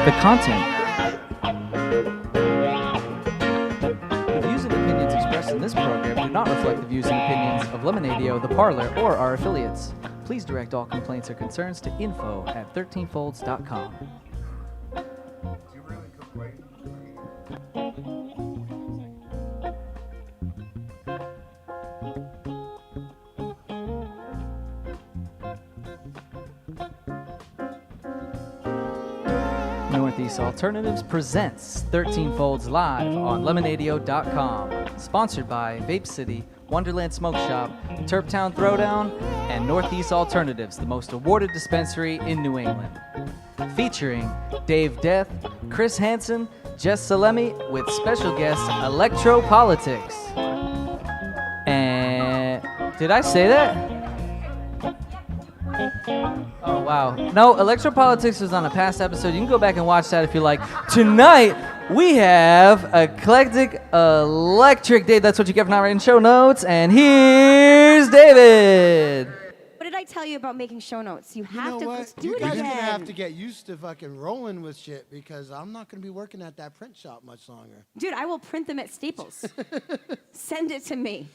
The content. The views and opinions expressed in this program do not reflect the views and opinions of Lemonadio, the Parlour, or our affiliates. Please direct all complaints or concerns to info@13folds.com. Northeast Alternatives presents 13 Folds live on Lemonadio.com. Sponsored by Vape City, Wonderland Smoke Shop, Turptown Throwdown, and Northeast Alternatives, the most awarded dispensary in New England. Featuring Dave Death, Chris Hansen, Jess Salemi, with special guest Electropolitics. And did I say that? Oh, wow. No, Electropolitics was on a past episode. You can go back and watch that if you like. Tonight, we have Eclectic Electric. Dave, that's what you get for not writing show notes. And here's David. What did I tell you about making show notes? You have to do it You guys are again. going to have to get used to fucking rolling with shit because I'm not going to be working at that print shop much longer. Dude, I will print them at Staples. Send it to me.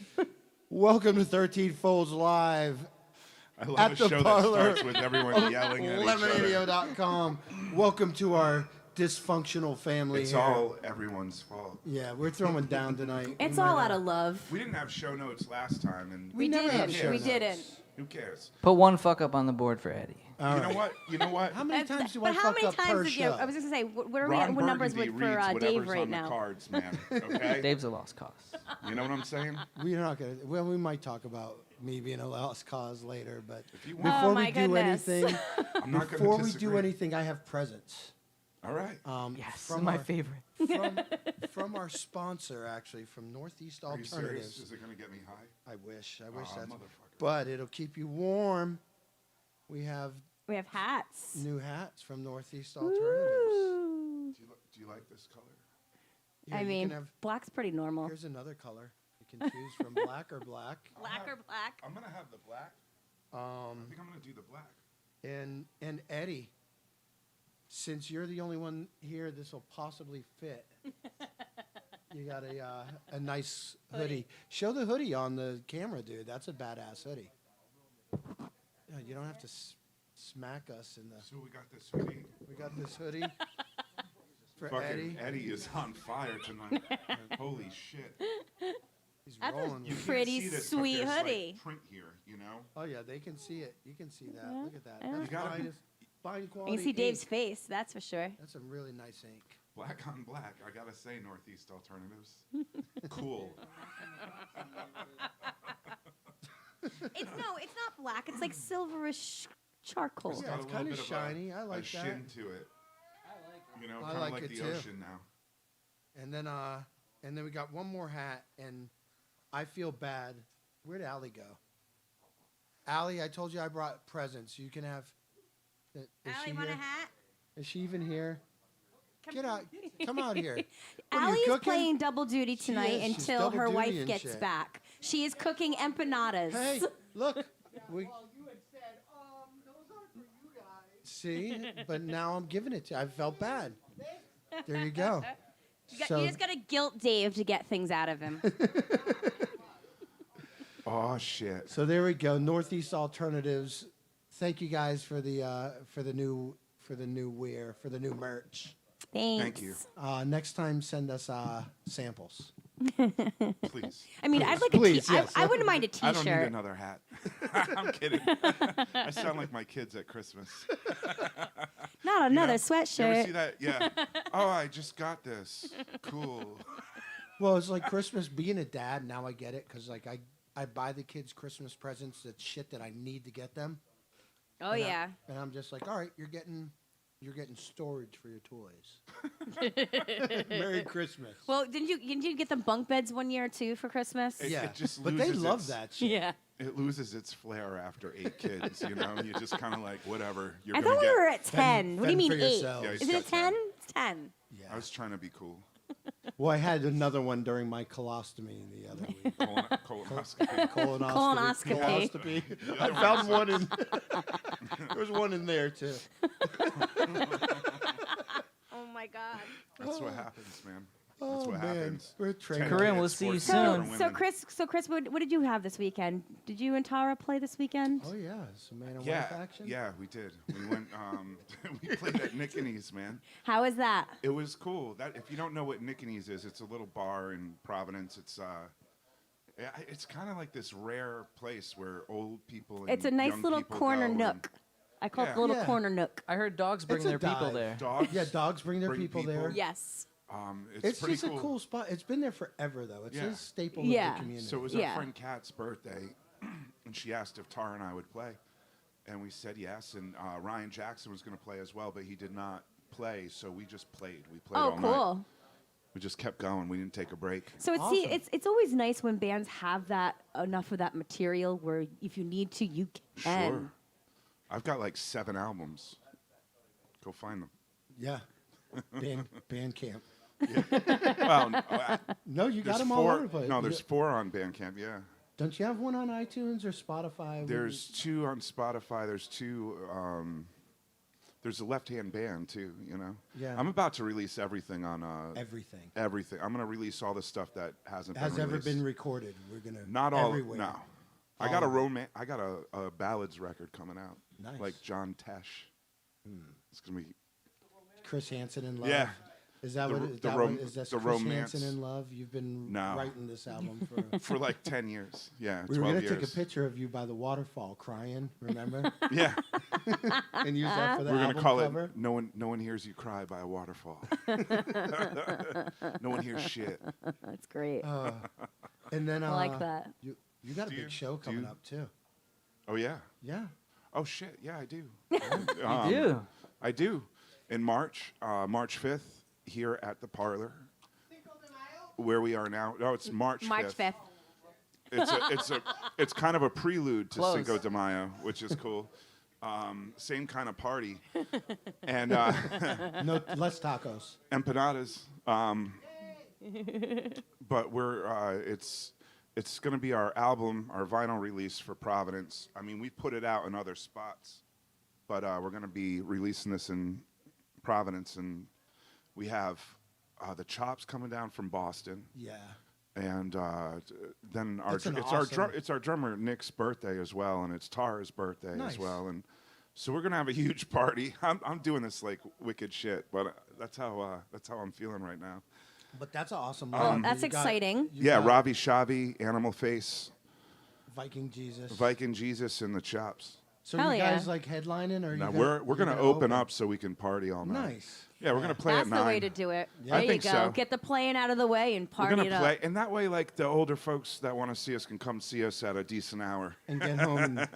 Welcome to 13 Folds Live. I love At a the show Parlour that starts with everyone yelling at each other. Lemonadio.com. Welcome to our dysfunctional family. It's here. all everyone's fault. Yeah, we're throwing down tonight. It's all out of love. We didn't have show notes last time, and We never have show We notes. didn't. who cares? Put one fuck up on the board for Eddie. All You right. know what? You know what? How many times do I But how fuck many up per times did you? show? I was just gonna say, what are we Ron at? What numbers Burgundy with for reads Dave whatever's right on now? the cards, man. Okay. Dave's a lost cause. You know what I'm saying? We're not going to. Well, we might talk about me being a lost cause later, but If you want, Oh, before my we do goodness. anything, I'm not going before to we disagree. do anything, I have presents. All right. Yes, from my our- favorite. From our sponsor, actually, from Northeast Are you serious? Alternatives. Is it going to get me high? I wish Aw, that's. motherfucker. But it'll keep you warm. We have We have hats. new hats from Northeast Alternatives. Ooh. Do you like this color? Here, I you mean, can have, black's pretty normal. here's another color. You can choose from black or black. Black or black? I'm going to have the black. I think I'm going to do the black. And Eddie, since you're the only one here, this will possibly fit. You got a nice hoodie. Show the hoodie on the camera, dude. That's a badass hoodie. Yeah, you don't have to smack us in the. So we got this hoodie. We got this hoodie for Fucking Eddie. Eddie is on fire tonight. Holy shit. He's That's a rolling. You With it. Pretty can't see this, but sweet there's, hoodie. Like, print here, you know? Oh yeah, they can see it. You can see that. Yeah, Look at that. yeah. That's You gotta be- fine You quality. can see Dave's ink. face, that's for sure. That's some really nice ink. Black on black. I gotta say, Northeast Alternatives. Cool. It's not black. It's like silverish charcoal. It's Yeah, got it's a little kinda bit of shiny. I like a that. shin to it. You know, I kind of like like it the too. ocean now. And then we got one more hat, and I feel bad. Where'd Allie go? Allie, I told you I brought presents. You can have. Is she Allie, want a here? hat? Is she even here? Get out! Come out here. What, are Allie you is cooking? playing double duty She tonight is. She's until double her duty wife and gets shit. back. She is cooking empanadas. Hey, look. We, see, but now I'm giving it to you. I felt bad. There you go. You just gotta guilt Dave to get things out of him. Oh, shit. So there we go. Northeast Alternatives thank you guys for the new merch. Thanks. Thank you. Next time, send us samples. Please. I mean, I'd like Please, a yes. I wouldn't mind a I don't need T-shirt. another hat. I'm kidding. I sound like my kids at Christmas. Not You know? another You ever see sweatshirt. that? Yeah. Oh, I just got this. Cool. Well, it's like Christmas. Being a dad, now I get it because like I buy the kids Christmas presents. That's shit that I need to get them. Oh And yeah. And I'm just like, all right, you're getting storage for your toys. Merry Christmas. Well, didn't you get them bunk beds one year too for Christmas? It- Yeah, it just but they loses love its- that shit. Yeah. It loses its flair after 8 kids, you know? You just kind of like, whatever. You're I gonna thought we get. were at 10. What do you fend mean for 8? yourselves. Yeah, Is he's it got a 10? 10. It's 10. Yeah. I was trying to be cool. Well, I had another one during my colostomy the other week. Colonoscopy. Colonoscopy. Colonoscopy. I found one in. There was one in there too. Oh my God. That's what happens, man. That's Oh what man, happens. we're training. Corinne, kids we'll see you forced soon. different So women. Chris, what did you have this weekend? Did you and Tara play this weekend? Oh yeah, some man and Yeah, wife action. yeah, we did. We went. We played at Mccartney's, man. How was that? It was cool. That if you don't know what Mccartney's is, it's a little bar in Providence. It's kind of like this rare place where old people. And It's a nice young little people corner go and nook. I call it Yeah. the little Yeah. corner nook. I heard dogs bring It's a their people dive. there. Dogs. Yeah, dogs bring their Bring people, people. there. Yes. It's pretty just a cool spot. It's been there forever though. It's Yeah. a staple Yeah. of the community. So it was Yeah. our friend Kat's birthday, and she asked if Tara and I would play, and we said yes. And Ryan Jackson was going to play as well, but he did not play, so we just played. We played Oh, all night. cool. We just kept going. We didn't take a break. So Awesome. it's always nice when bands have that enough of that material where if you need to, you can. Sure. I've got like 7 albums. Go find them. yeah, band camp. Well, No, you got there's them all 4. over the place. No, there's 4 on Bandcamp. Yeah. Don't you have one on iTunes or Spotify? There's 2 on Spotify. There's 2. There's a Left Hand Band too. You know. Yeah. I'm about to release everything on everything everything. I'm gonna release all the stuff that hasn't has been ever released. been recorded. We're gonna Not all. everywhere. No. I All got a of it. I got a ballads record coming out. Nice. Like John Tesh. It's gonna be. Chris Hansen in Love. Yeah. Is that The what? ro- Is the that rom- what? Is that the Chris romance. Hansen in Love? You've been No. writing this album for. For like 10 years. Yeah. We were 12 gonna years. take a picture of you by the waterfall crying. Remember? Yeah. And use that for the We're gonna album call cover. it No one hears you cry by a waterfall. No one hears shit. That's great. And then I like that. You got a Do big you? show Do coming you? up too. Oh yeah. Yeah. Oh shit. Yeah, I do. You do. I do. In March, March 5th, here at the Parlour, where we are now. No, it's March 5th. March 5th. It's kind of a prelude to Close. Cinco de Mayo, which is cool. Same kind of party, and No less tacos. empanadas. But it's going to be our album, our vinyl release for Providence. I mean, we put it out in other spots, but we're going to be releasing this in Providence, and we have the Chops coming down from Boston. Yeah. And then That's an it's awesome- it's our drummer Nick's birthday as well, and it's Tara's birthday Nice. as well, and so we're gonna have a huge party. I'm doing this like wicked shit, but that's how I'm feeling right now. But that's an awesome. Well, lineup. that's You got- exciting. you Yeah, got Ravi Shavi, Animal Face, Viking Jesus. Viking Jesus, and the Chops. So Hell you yeah. guys like headlining or Now you we're you're gonna open up so we can party all night. Nice. Yeah, we're gonna play That's at 9. the way to do it. Yeah. I There you think go. so. Get the playing out of the way and We're party gonna it play, up. and that way, like the older folks that want to see us can come see us at a decent hour. And get home and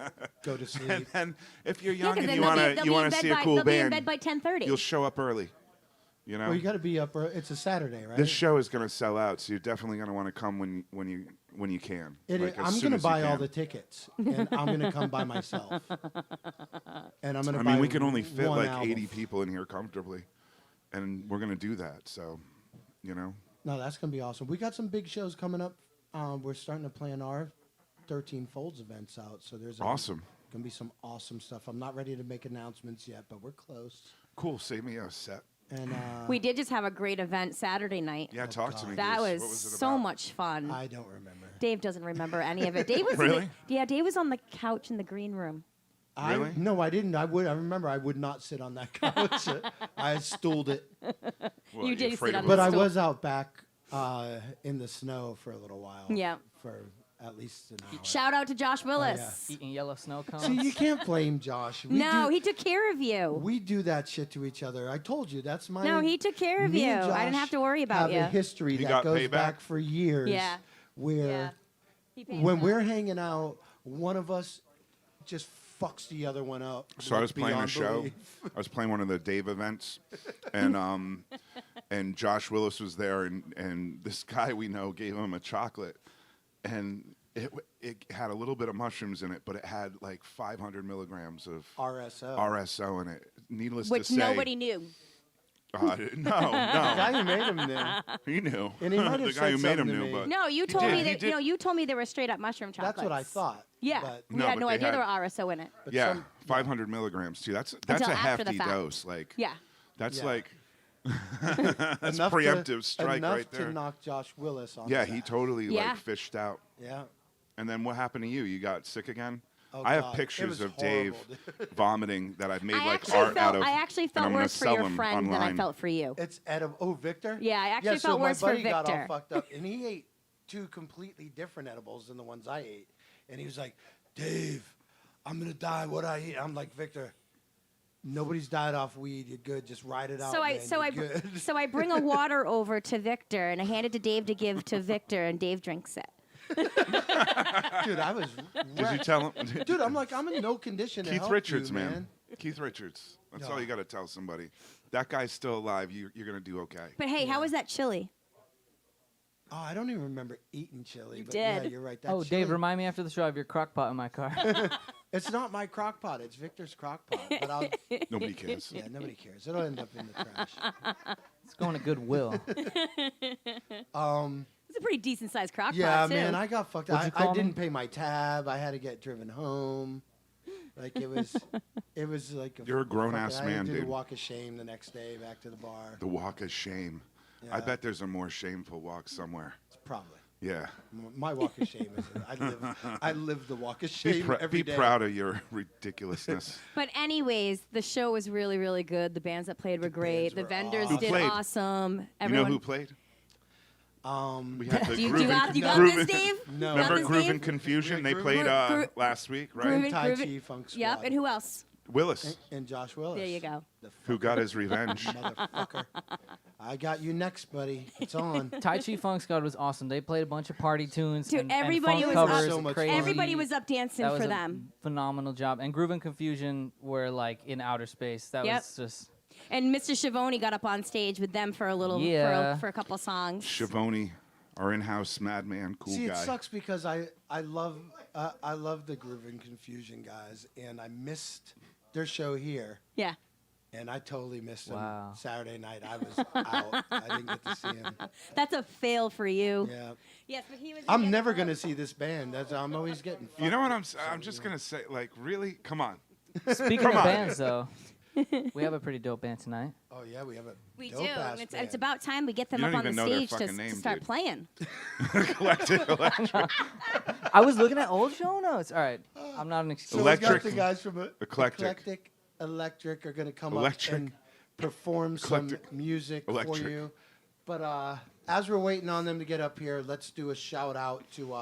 go to sleep. And then if you're Yeah, young 'cause and then you they'll be- wanna they'll you be in wanna bed see a by- cool they'll be in band, bed by 10:30. you'll show up early. You know. Well, you got to be up. It's a Saturday, right? This show is going to sell out, so you're definitely going to want to come when you can. It like, is- as I'm soon going to as you buy all can. the tickets, and I'm going to come by myself. And I'm going to. I mean, we can only fit like 80 people in here comfortably, and we're going to do that. So, you know. No, that's going to be awesome. We got some big shows coming up. We're starting to plan our 13 Folds events out, so there's Awesome. Going to be some awesome stuff. I'm not ready to make announcements yet, but we're close. Cool. Save me a set. And We did just have a great event Saturday night. Yeah, talk to me. That Goose. was, What was it so about? much fun. I don't remember. Dave doesn't remember any of it. Dave was Really? Dave was on the couch in the green room. Really? No, I didn't. I remember I would not sit on that couch. I stooled it. What, You did afraid sit of on But the I stool. was out back in the snow for a little while. Yeah. For at least an hour. Shout out to Josh Willis. Eating yellow snow cones. See, you can't blame Josh. No, he took care of you. We do that shit to each other. I told you that's my. No, he took care of me you. and I didn't Josh have to worry about have you. a history You that got goes payback? back for years. Yeah. Where Yeah. He paid when him we're hanging out, one of us just fucks the other one up. So I was playing a beyond show. belief. I was playing one of the Dave events, and Josh Willis was there, and this guy we know gave him a chocolate, and it had a little bit of mushrooms in it, but it had like 500 milligrams of RSO in it. Needless Which to say, nobody knew. no, The no, guy who made him knew. he knew. And he might the have guy who said made him something to knew, me. but No, you told did, me he that. did. No, you told me they were straight up mushroom chocolates. That's what I thought. Yeah, But, we No, had but no they idea there were had- RSO in it. but yeah, some- 500 milligrams too. That's Until a after the hefty fact. dose. Like Yeah. that's Yeah. like that's enough preemptive strike enough right there. to knock Josh Willis on. Yeah, his he ass. totally Yeah. like fished out. Yeah. And then what happened to you? You got sick again? Oh, I have God. It pictures was of horrible, Dave vomiting that I've made I like actually art felt. out of. I actually and felt I'm gonna worse for sell your them friend than I online. felt for you. It's edible. Oh, Victor? Yeah, I actually so felt worse for my buddy got all Victor. fucked up, and he ate 2 completely different edibles than the ones I ate. And he was like, Dave, I'm going to die. What I eat? I'm like, Victor, nobody's died off weed. You're good. Just ride it out, So man. You're I good. so I bring a water over to Victor and I hand it to Dave to give to Victor and Dave drinks it. Dude, I was Did you wrecked. tell him? Dude, I'm like, I'm in no condition to Keith help Richards, you, man. Keith Richards. That's all No. you got to tell somebody. That guy's still alive. You're going to do okay. But hey, how was that chili? Oh, I don't even remember eating chili. You but Yeah, did. you're right. That Oh, chili, Dave, remind me after the show I have your crock pot in my car. It's not my crock pot. It's Victor's crock pot. But I'll, Nobody cares. yeah, nobody cares. It'll end up in the trash. It's going to Goodwill. It's a pretty decent sized crock Yeah, pot too. man, I got fucked What'd up. you call I didn't me? pay my tab. I had to get driven home. Like it was like You're a grown-ass fucking- I had man, to do dude. the walk of shame the next day back to the bar. The walk of shame. I Yeah. bet there's a more shameful walk somewhere. Probably Yeah. my walk of shame is I live the walk of Be, shame every be day. proud of your ridiculousness. But anyways, the show was really, really good. The bands that played were great. bands The were vendors awesome. Who did played? awesome. You know Everyone. who played? We Do had the you Groove and- got No. this, Dave? No. You got Remember this, Groove Dave? and Confusion? They Groove- played Groove- last week, right? Groove- Tai Groove- Chi Funk Squad. Yep. And who else? Willis, And Josh Willis. There you go. The who got his revenge. motherfucker. I got you next, buddy. It's on. Tai Chi Funk Squad was awesome. They played a bunch of party tunes. Dude, and everybody funk was up- covers So and much crazy. fun. Everybody was up dancing That was for a them. phenomenal job. And Groove and Confusion were like in outer space. That Yep. was just And Mr. Schiavone got up on stage with them for a little, Yeah. for a couple songs. Schiavone, our in-house madman, cool See, guy. it sucks because I love the Groove and Confusion guys, and I missed their show here, Yeah. and I totally missed them. Wow. Saturday night, I was out. I didn't get to see him. That's a fail for you. Yeah, Yes, but he was. I'm never gonna see this band. I'm always getting. You know what fucked I'm just gonna say, like, really? Come on. speaking Come of on. bands though. We have a pretty dope band tonight. Oh yeah, we have a. We do. dope-ass And it's band. about time we get them You up don't on the even know their stage to, fucking name, to start dude. playing. Eclectic Electric. I was looking at old show notes. All right, I'm not an So excuse. we got Electric- the guys from Eclectic. Electric are gonna come Electric. up and perform some Eclectic. music for Electric. you. But as we're waiting on them to get up here, let's do a shout out to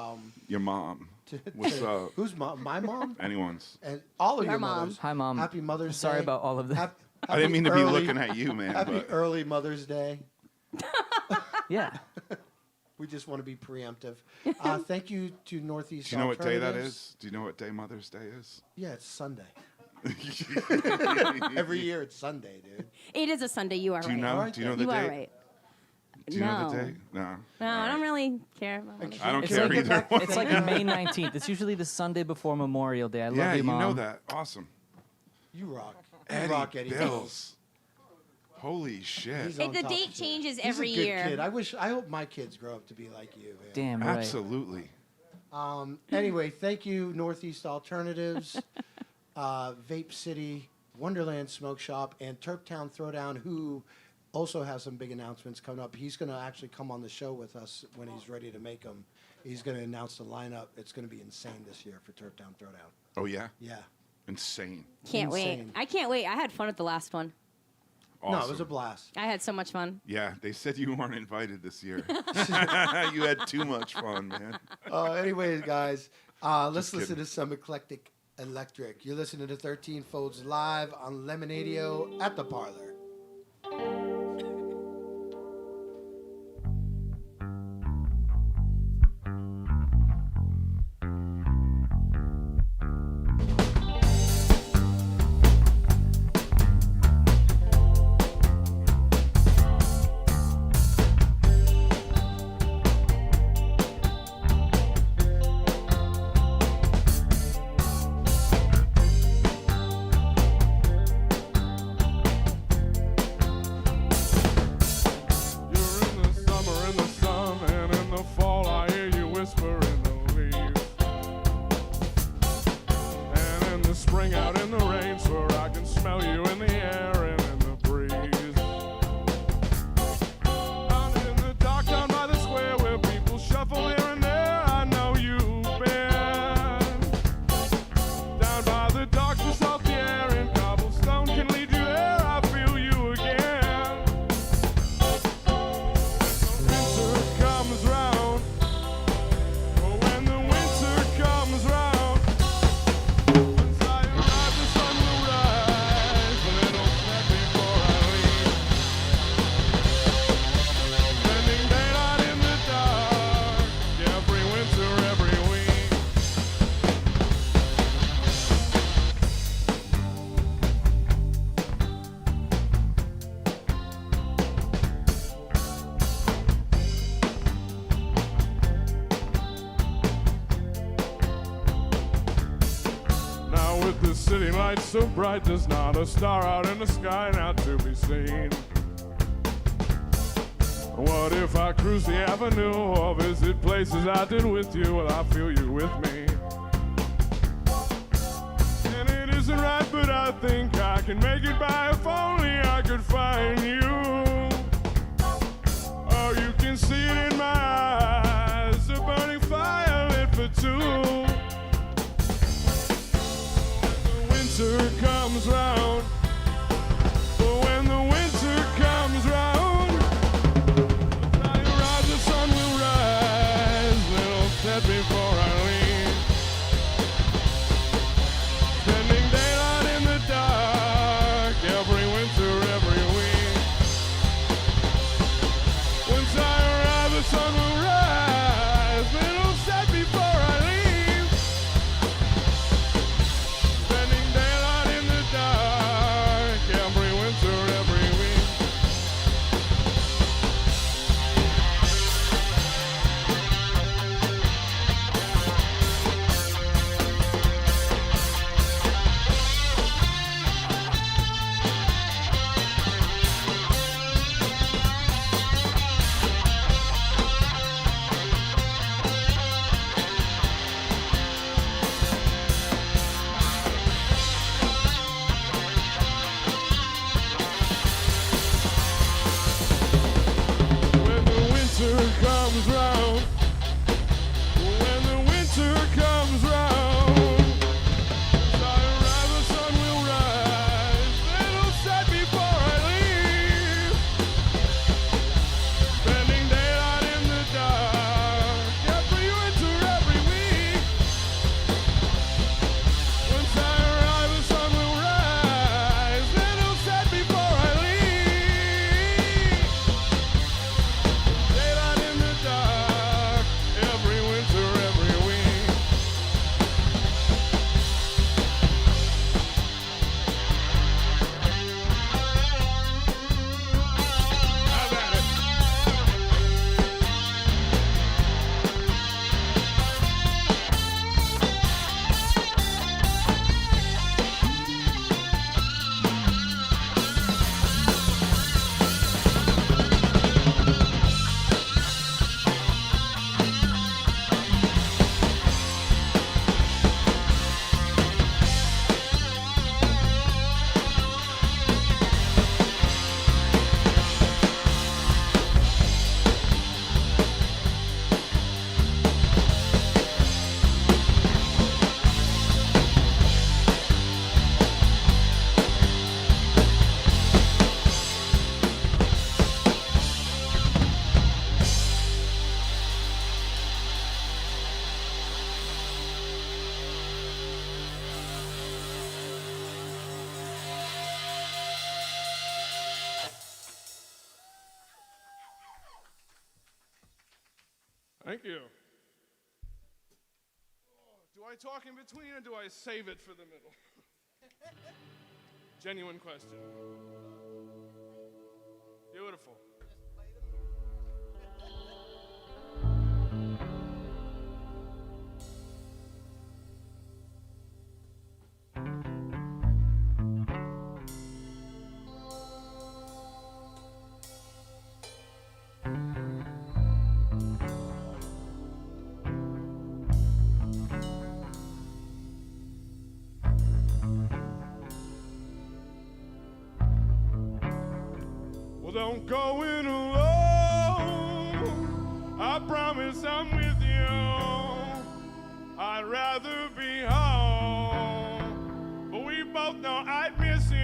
Your mom. to, What's to- up? Who's mom? My mom Anyone's. and all of Your your mom. mothers. Hi, Mom. Happy Mother's Sorry Day. about all of that. I didn't mean to be early- looking at you, man. Happy But early Mother's Day. Yeah. We just want to be preemptive. Thank you to Northeast. do you know what day that Alternatives. is? Do you know what day Mother's Day is? Yeah, it's Sunday. Every year it's Sunday, dude. It is a Sunday. You are Do right. you know? Alright Do you know then. the You date? are right. Do you know the No. day? No. No, I don't really care. I don't It's care like, either. it's like May 19th. It's usually the Sunday before Memorial Day. I love Yeah, you, you Mom. know that. Awesome. You rock. You Eddie rock, Eddie Bills. Holy shit. He's on The top date of shit. changes He's every a good year. Kid. I hope my kids grow up to be like you, man. Damn right. Absolutely. Anyway, thank you, Northeast Alternatives, Vape City, Wonderland Smoke Shop, and Turptown Throwdown, who also has some big announcements coming up. He's going to actually come on the show with us when he's ready to make them. He's going to announce the lineup. It's going to be insane this year for Turptown Throwdown. Oh, yeah? Yeah. insane. Can't wait. Insane. I can't wait. I had fun at the last one. Awesome. No, it was a blast. I had so much fun. Yeah, they said you weren't invited this year. You had too much fun, man. Anyways, guys, let's Just listen kidding. to some Eclectic Electric. You're listening to 13 Folds live on Lemonadio at the Parlour. You're in the summer, in the sun, and in the fall I hear you whisper in the leaves. And in the spring out in the rain, swear I can smell you in the air and in the breeze. Out in the dark down by the square where people shuffle here and there, I know you've been. Down by the docks to salty air and cobblestone can lead you there, I feel you again. Winter comes round. Oh, when the winter comes round, once I arrive, the sun will rise, but it'll set before I leave. Spending daylight in the dark, every winter, every week. Now with the city lights so bright, there's not a star out in the sky now to be seen. What if I cruise the avenue or visit places I did with you? Well, I feel you with me. And it isn't right, but I think I can make it by if only I could find you. Oh, you can see it in my eyes, a burning fire lit for two. Winter comes round, but when the winter comes round, the night arrives, the sun will rise, little set before I leave. Spending daylight in the dark, every winter, every week. Once I arrive, the sun will rise. Thank you. Do I talk in between or do I save it for the middle? Genuine question. Beautiful. Well, don't go in alone. I promise I'm with you. I'd rather be home, but we both know I'd miss you.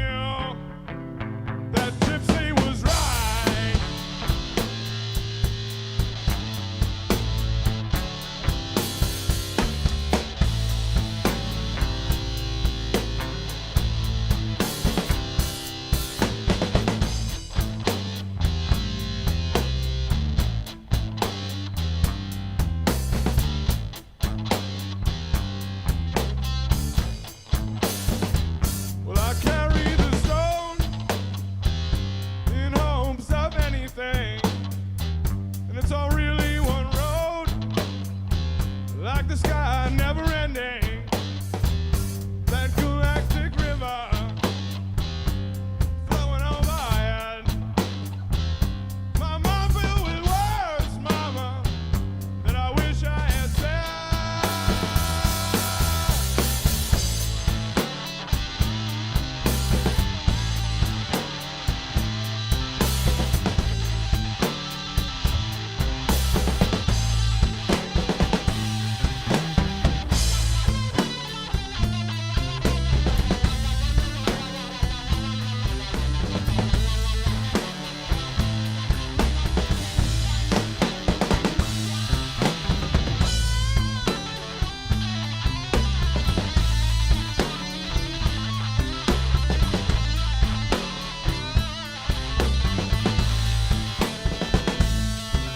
That gypsy was right. Well, I carry the stone in hopes of anything, and it's all really one road, like the sky never ending. That galactic river flowing overhead. My mouth filled with words, mama, that I wish I had said.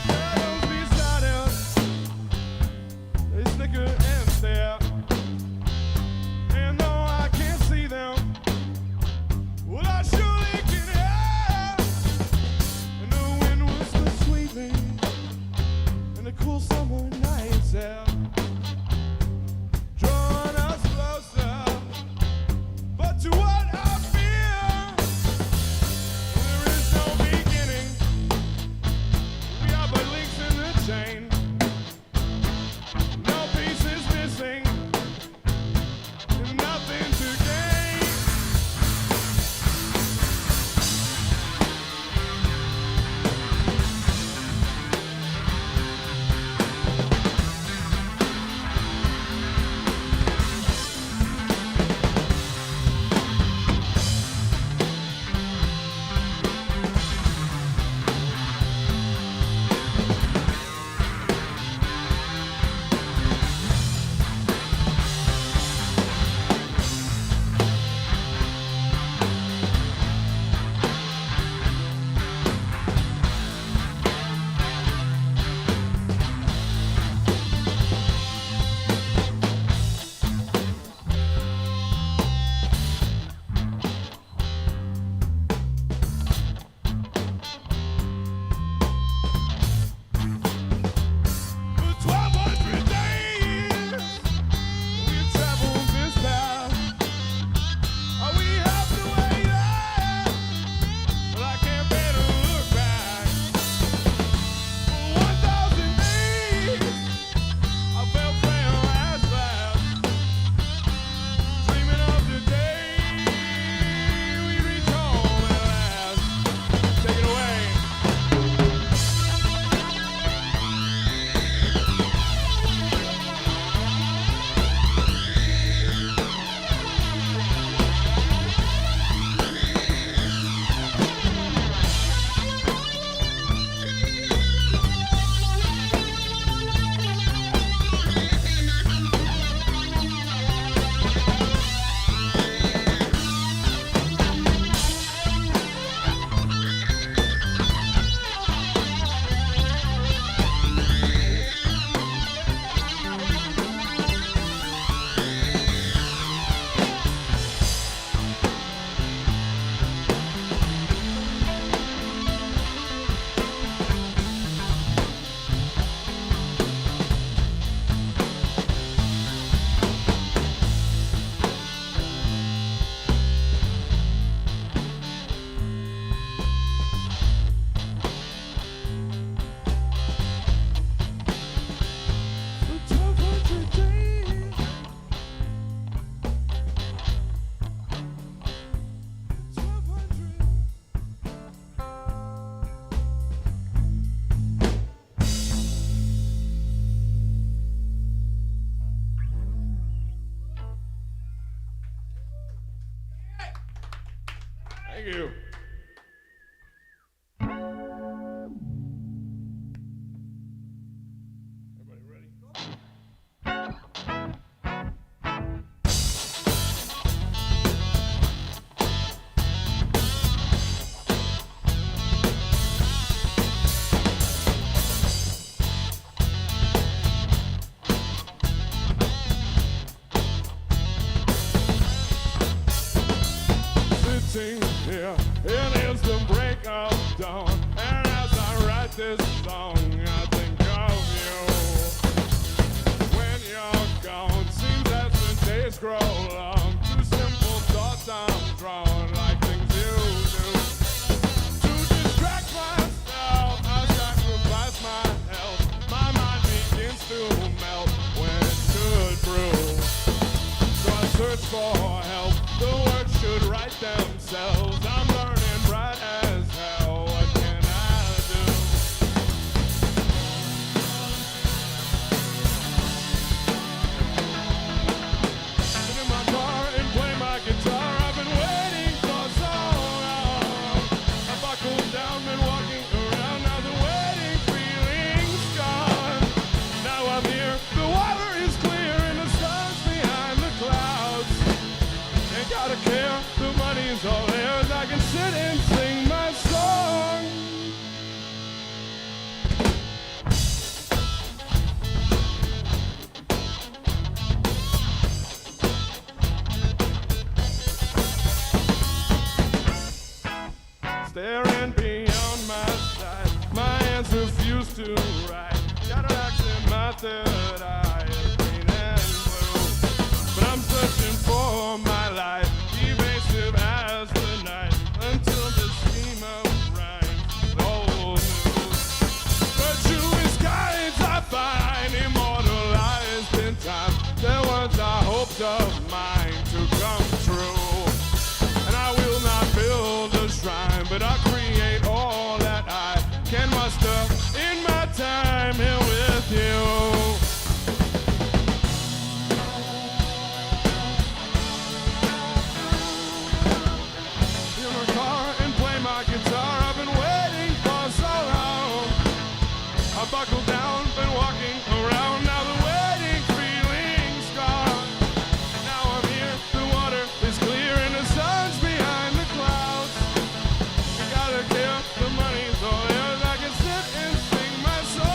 Shadows beside us, they snicker and stare. And though I can't see them, well, I surely can hear. And the wind whispers sweetly in the cool summer night's air, drawing us closer. But to what I fear, there is no beginning. We are but links in the chain. No pieces Thank you. Everybody ready? Sitting here, it is the break of dawn, and as I write this song, I think of you. When you're gone, seems as the days grow long, two simple thoughts I'm drawn, like things you do. To distract myself, I sacrifice my health. My mind begins to melt when it should brew. So I search for help. The words should write themselves. I'm learning right as hell. What can I do? Sit in my car and play my guitar. I've been waiting for so long. I buckled down, been walking around. Now the waiting feeling's gone. Now I'm here. The water is clear and the sun's behind the clouds. Ain't gotta care, the money's all theirs. I can sit and sing my song. Staring beyond my sight, my hands refuse to write. Cataracts in my third eye, green and blue. But I'm searching for my life, evasive as the night, until the scheme of rhymes is old news. Virtue is guides I find, immortalized in time. Their words are hopes of mine to come true. And I will not build a shrine, but I'll create all that I can muster in my time here with you. In my car and play my guitar. I've been waiting for so long. I buckled down, been walking around. Now the waiting feeling's gone. Now I'm here, the water is clear and the sun's behind the clouds. You gotta care, the money's all theirs. I can sit and sing my song.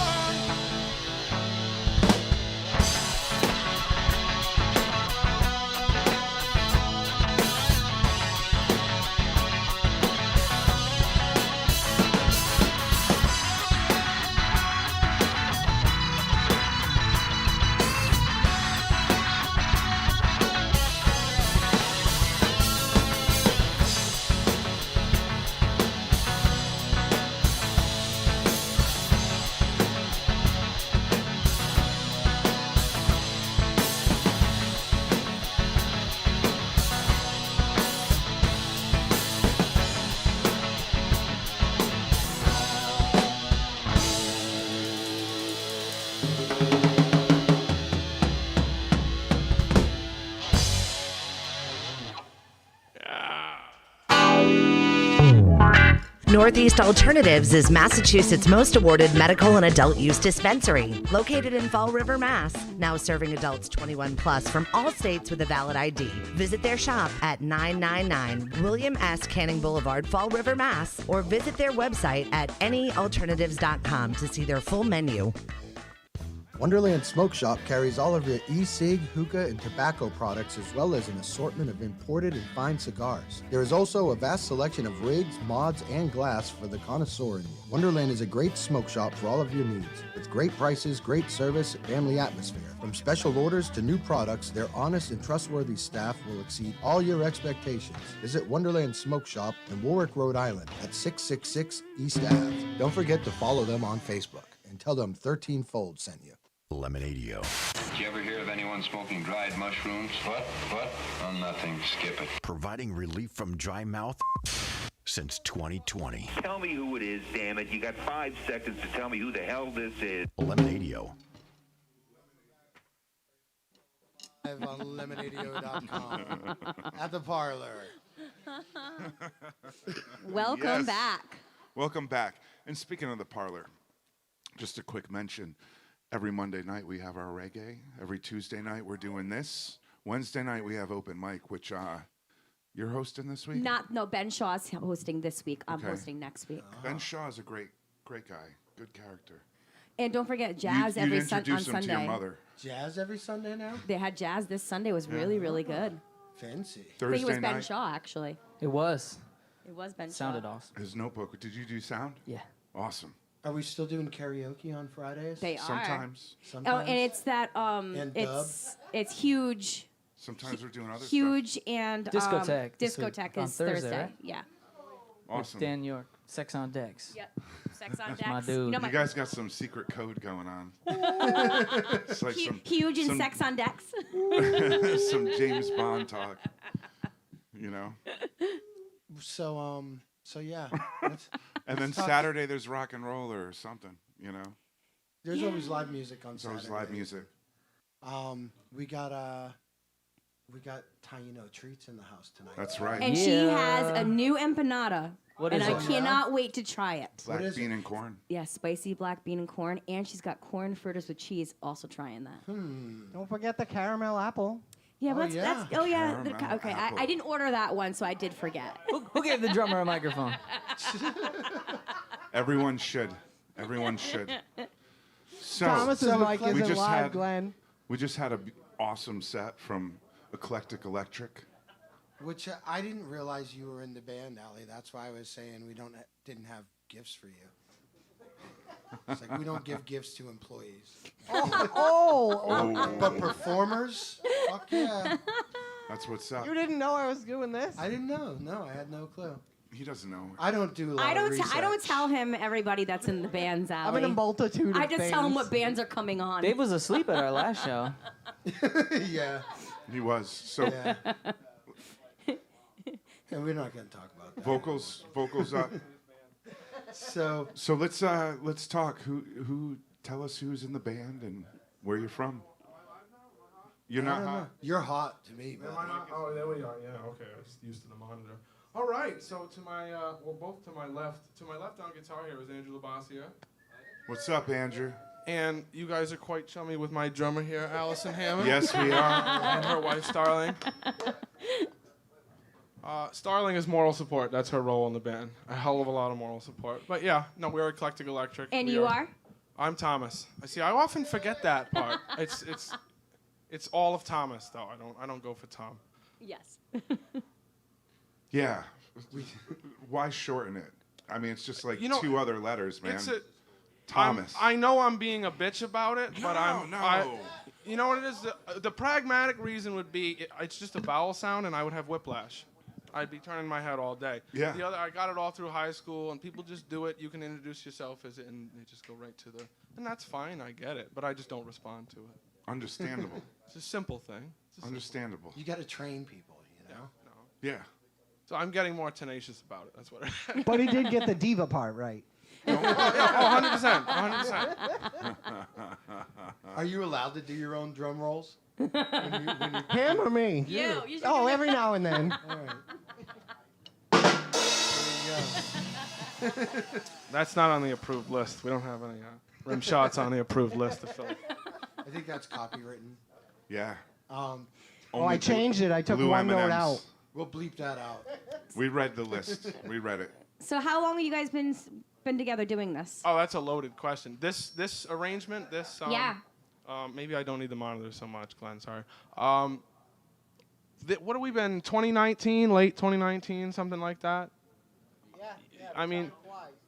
Northeast Alternatives is Massachusetts' most awarded medical and adult use dispensary, located in Fall River, Mass. Now serving adults 21 plus from all states with a valid ID. Visit their shop at 999 William S. Canning Boulevard, Fall River, Mass. Or visit their website at anyalternatives.com to see their full menu. Wonderland Smoke Shop carries all of your e-cig, hookah, and tobacco products, as well as an assortment of imported and fine cigars. There is also a vast selection of rigs, mods, and glass for the connoisseur in you. Wonderland is a great smoke shop for all of your needs. With great prices, great service, and family atmosphere. From special orders to new products, their honest and trustworthy staff will exceed all your expectations. Visit Wonderland Smoke Shop in Warwick, Rhode Island at 666 East Ave. Don't forget to follow them on Facebook and tell them 13 Fold sent you. Lemonadio. Did you ever hear of anyone smoking dried mushrooms? What? Oh, nothing. Skip it. Providing relief from dry mouth since 2020. Tell me who it is, damn it. You got 5 seconds to tell me who the hell this is. Lemonadio. Live on Lemonadio.com at the Parlour. Welcome Yes. back. Welcome back. And speaking of the parlor, just a quick mention. Every Monday night we have our reggae. Every Tuesday night we're doing this. Wednesday night we have open mic, which you're hosting this week? No, Ben Shaw's hosting this week. I'm Okay. hosting next week. Ben Shaw is a great guy. Good character. And don't forget jazz You'd every introduce on him to your Sunday. mother. Jazz every Sunday now? They had jazz this Sunday. It was really, really good. Fancy. I think Thursday it was Ben night. Shaw, actually. It was. It was Ben Shaw. Sounded awesome. His notebook. Did you do sound? Yeah. Awesome. Are we still doing karaoke on Fridays? They are. Sometimes. Oh, Sometimes? and it's that And it's huge. Sometimes we're doing other Huge and Discotheque this week, discotheque on is Thursday, right? Yeah. stuff. Awesome. With Dan York. Sex on Decks. Yep. Sex on That's my decks. dude. You know You guys got some secret code going on. It's like huge and some- sex on decks. some James Bond talk. You know? So yeah. Let's- And then let's talk- Saturday there's rock and roll or something, you know? There's always live music on There's Saturday. always live music. We got Taino treats in the house tonight. That's right. And she has a new empanada. What and is I it? cannot wait to try it. Black is bean and corn. Yeah, spicy black bean and corn. And she's got corn fritters with cheese. Also trying that. Don't forget the caramel apple. Yeah, Oh, but that's yeah. oh yeah. Caramel Okay, apple. I didn't order that one, so I did forget. Who gave the drummer a microphone? Everyone should. Everyone should. So Thomas's so mic we isn't just live, had- Glenn. we just had an awesome set from Eclectic Electric. Which I didn't realize you were in the band, Allie. That's why I was saying we didn't have gifts for you. It's like we don't give gifts to employees. Oh, But performers, fuck yeah. That's what's up. you didn't know I was doing this? I didn't know. No, I had no clue. He doesn't know. I don't do a lot I of don't research. I don't tell him everybody that's in the bands, I'm Allie. in a multitude I of just tell him things. what bands are coming on. Dave was asleep at our last show. Yeah. He was. So Yeah. And we're not going to talk about that. vocals up. So So let's talk. Who tell us who's in the band and where you're from. You're I not don't know. hot. You're hot to me, man. Am I not? Oh, there we are. Yeah, okay. I was used to the monitor. All right. So to my, both to my left on guitar here is Andrew Labasia, What's up, Andrew? and you guys are quite chummy with my drummer here, Allison Hammond. Yes, we are. And her wife, Starling. Starling is moral support. That's her role in the band. A hell of a lot of moral support. But yeah, no, we're Eclectic Electric. and We you are? I'm Thomas. I often forget that part. It's all of Thomas though. I don't go for Tom. Yes. Yeah. Why shorten it? I mean, it's just like You know, two other letters, man. It's a Thomas. I know I'm being a bitch about it, but No. you know what it is? The pragmatic reason would be it's just a vowel sound, and I would have whiplash. I'd be turning my head all day. Yeah. The other, I got it all through high school, and people just do it. You can introduce yourself as it, and they just go right to the. And that's fine. I get it, but I just don't respond to it. Understandable. It's a simple thing. Understandable. You got to train people, you know? No. Yeah. So I'm getting more tenacious about it. That's what. But he did get the diva part right. Oh, 100%. 100%. Are you allowed to do your own drum rolls? Him or me? You should Oh, every now and then. All right. There you go. That's not on the approved list. We don't have any rim shots on the approved list to fill. I think that's copywritten. Yeah. Oh, Only I changed it. I took blue one note M&Ms. out. We'll bleep that out. We read the list. We read it. So how long have you guys been together doing this? Oh, that's a loaded question. This arrangement, this Yeah. Maybe I don't need the monitor so much, Glenn. Sorry. What have we been? 2019, late 2019, something like that. Yeah. I mean,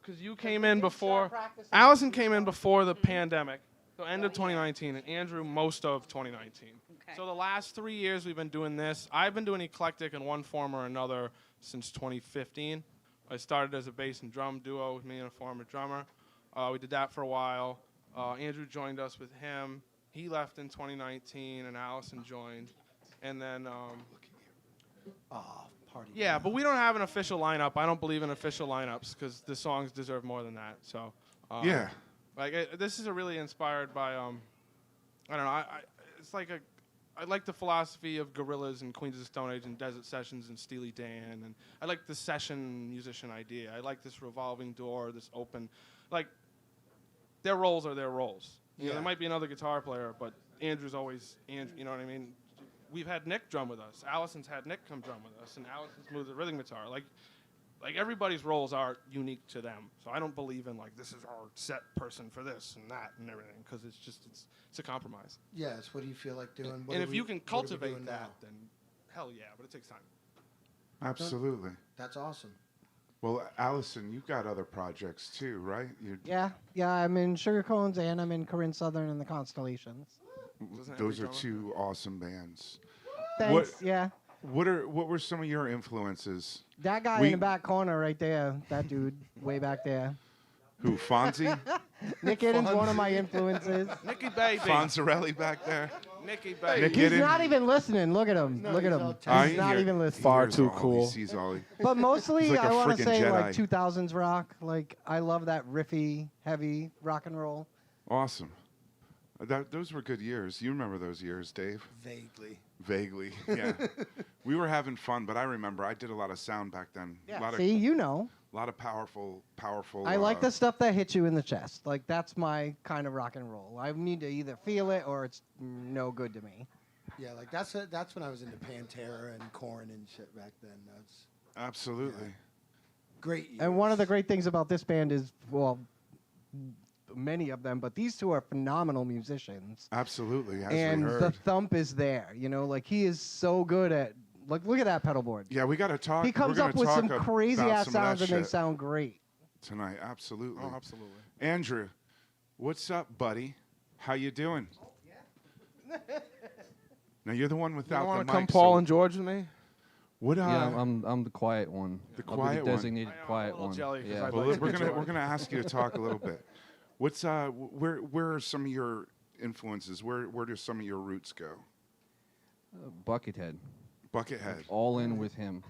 because you came in before. Allison came in before the pandemic, so end of 2019, and Andrew most of 2019. Okay. So the last 3 years we've been doing this. I've been doing Eclectic in one form or another since 2015. I started as a bass and drum duo with me and a former drummer. We did that for a while. Andrew joined us with him. He left in 2019, and Allison joined. And then, Party. yeah, but we don't have an official lineup. I don't believe in official lineups because the songs deserve more than that. So, Yeah. like this is a really inspired by, I don't know. It's like I like the philosophy of Gorillaz and Queens of the Stone Age and Desert Sessions and Steely Dan, and I like the session musician idea. I like this revolving door, this open, like their roles are their roles. You know, there might be another guitar player, but Andrew's always Andrew. You know what I mean? We've had Nick drum with us. Allison's had Nick come drum with us, and Allison's moved the rhythm guitar. Like everybody's roles are unique to them. So I don't believe in like this is our set person for this and that and everything, because it's a compromise. Yes. What do you feel like doing? And if you can cultivate that, then hell yeah, but it takes time. Absolutely. That's awesome. Well, Allison, you've got other projects too, right? Yeah, I'm in Sugar Cones and I'm in Corinne Southern and the Constellations. Those are two awesome bands. Thanks. Yeah. What were some of your influences? That guy in the back corner right there, that dude way back there. Who, Fonzie? Nick Idden's one of my influences. Nicky Baby. Fonzarelli back there? Nicky Baby. Nick He's Idden? not even listening. Look at him. Look at him. He's not even listening. Far too cool. He sees all. But mostly, He's like a I want to freaking say like Jedi. 2000s rock. Like I love that riffy, heavy rock and roll. Awesome. Those were good years. You remember those years, Dave? Vaguely, yeah. We were having fun, but I remember I did a lot of sound back then. Yeah. See, you know. A lot of powerful. I like the stuff that hits you in the chest. Like that's my kind of rock and roll. I need to either feel it or it's no good to me. Yeah, like that's when I was into Pantera and Korn and shit back then. That's absolutely great years. And one of the great things about this band is, well, many of them, but these two are phenomenal musicians. Absolutely, as and we heard. the thump is there. You know, like he is so good at. Like, look at that pedal board. Yeah, we got to talk. He comes up with some crazy ass sounds and they sound great. Tonight, absolutely. Oh, absolutely. Andrew, what's up, buddy? How you doing? Yeah. Now you're the one without You want the to mic. come Paul and George with me? What? Yeah, I'm the quiet one. The I'll quiet be the one. designated quiet one. Yeah. Well, we're gonna ask you to talk a little bit. What's where are some of your influences? Where do some of your roots go? Buckethead. Buckethead. All in with him.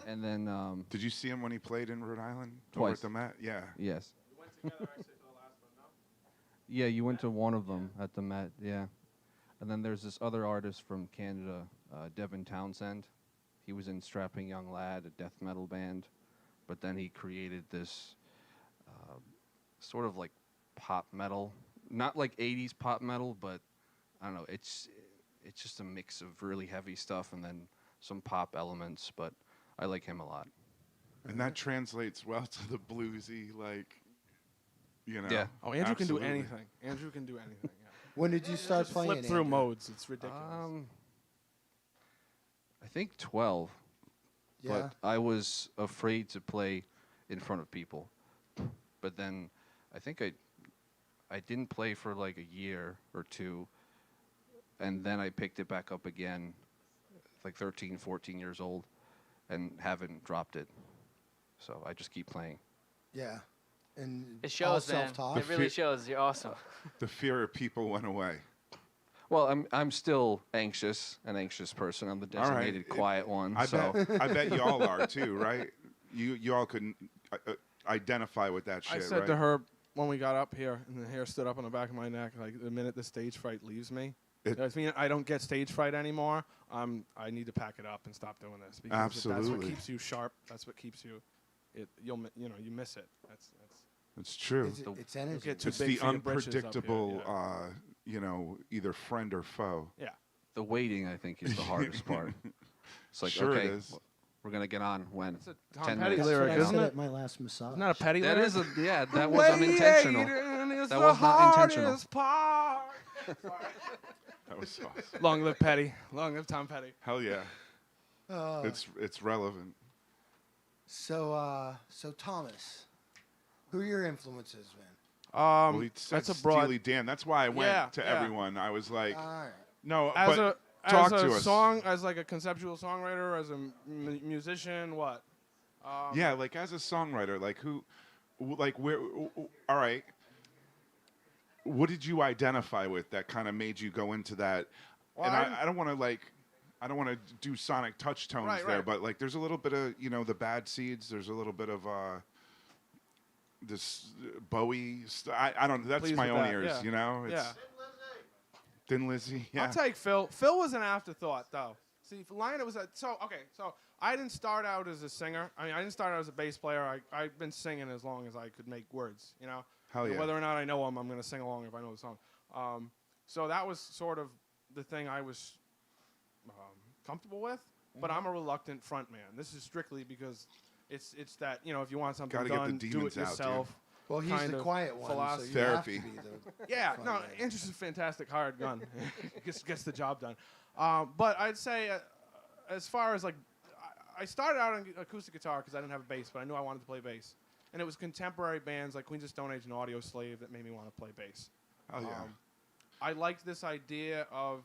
And then did you see him when he played in Rhode Island? Twice. Over at the Met? Yeah. Yes. We went together actually for the last one, no? Yeah, you went to one of them at the Met, yeah. And then there's this other artist from Canada, Devin Townsend. He was in Strapping Young Lad, a death metal band. But then he created this sort of like pop metal. Not like 80s pop metal, but I don't know, it's just a mix of really heavy stuff and then some pop elements, but I like him a lot. And that translates well to the bluesy, like, you know. Yeah. Oh, Andrew absolutely. can do anything. Andrew can do anything. Yeah. When did you start playing? Flip through Andrew? modes. It's ridiculous. I think 12. Yeah. But I was afraid to play in front of people. But then I think I didn't play for like a year or two. And then I picked it back up again, like 13, 14 years old, and haven't dropped it. So I just keep playing. Yeah. And It shows, all man. self-taught. It really shows. You're awesome. The fear of people went away. Well, I'm still an anxious person. I'm the designated quiet one. I so bet you all are too, right? You all couldn't identify with that shit, I said right? to her when we got up here, and the hair stood up on the back of my neck, like the minute the stage fright leaves me, I mean, I don't get stage fright anymore. I need to pack it up and stop doing this because Absolutely. that's what keeps you sharp. That's what keeps you. You miss it. It's true. It's energy. Get too It's big the for your britches up here, unpredictable, yeah. Either friend or foe. Yeah. the waiting, I think, is the hardest part. It's like, Sure it okay, is. we're going to get on when? That's a Tom 10 Petty minutes. lyric, That's what I isn't said it? at my last massage. Isn't that a Petty That lyric? is that was unintentional. That was not intentional. That was awesome. Long live Petty. Long live Tom Petty. Hell yeah. It's relevant. So Thomas, who are your influences, man? Well, he said That's a broad. Steely Dan. That's why I went to Yeah. everyone. I was like, All right. no, As but a talk as to a us. song, as like a conceptual songwriter, as a musician, what? Yeah, like as a songwriter, like who, like where? All right. What did you identify with that kind of made you go into that? Well, and I don't want to I don't want to do sonic touch tones there, right. but like there's a little bit of the Bad Seeds. There's a little bit of this Bowie. I don't. That's Pleased my with own that, ears. yeah. It's, Thin Lizzy, yeah. I'll take Phil. Phil was an afterthought, though. See, Lionel was so I didn't start out as a singer. I mean, I didn't start out as a bass player. I've been singing as long as I could make words, you know? Hell yeah. Whether or not I know them, I'm going to sing along if I know the song. So that was sort of the thing I was comfortable with, but I'm a reluctant front man. This is strictly because it's that, you know, if you want something Gotta get done, the do demons it out, dude. yourself. Well, he's kind the of quiet one, philosophy. so you have to Therapy. be the Yeah, front no, man. Interest is a fantastic hired gun. gets the job done. But I'd say, as far as like, I started out on acoustic guitar because I didn't have a bass, but I knew I wanted to play bass. And it was contemporary bands like Queens of Stone Age and Audio Slave that made me want to play bass. Oh yeah. I liked this idea of,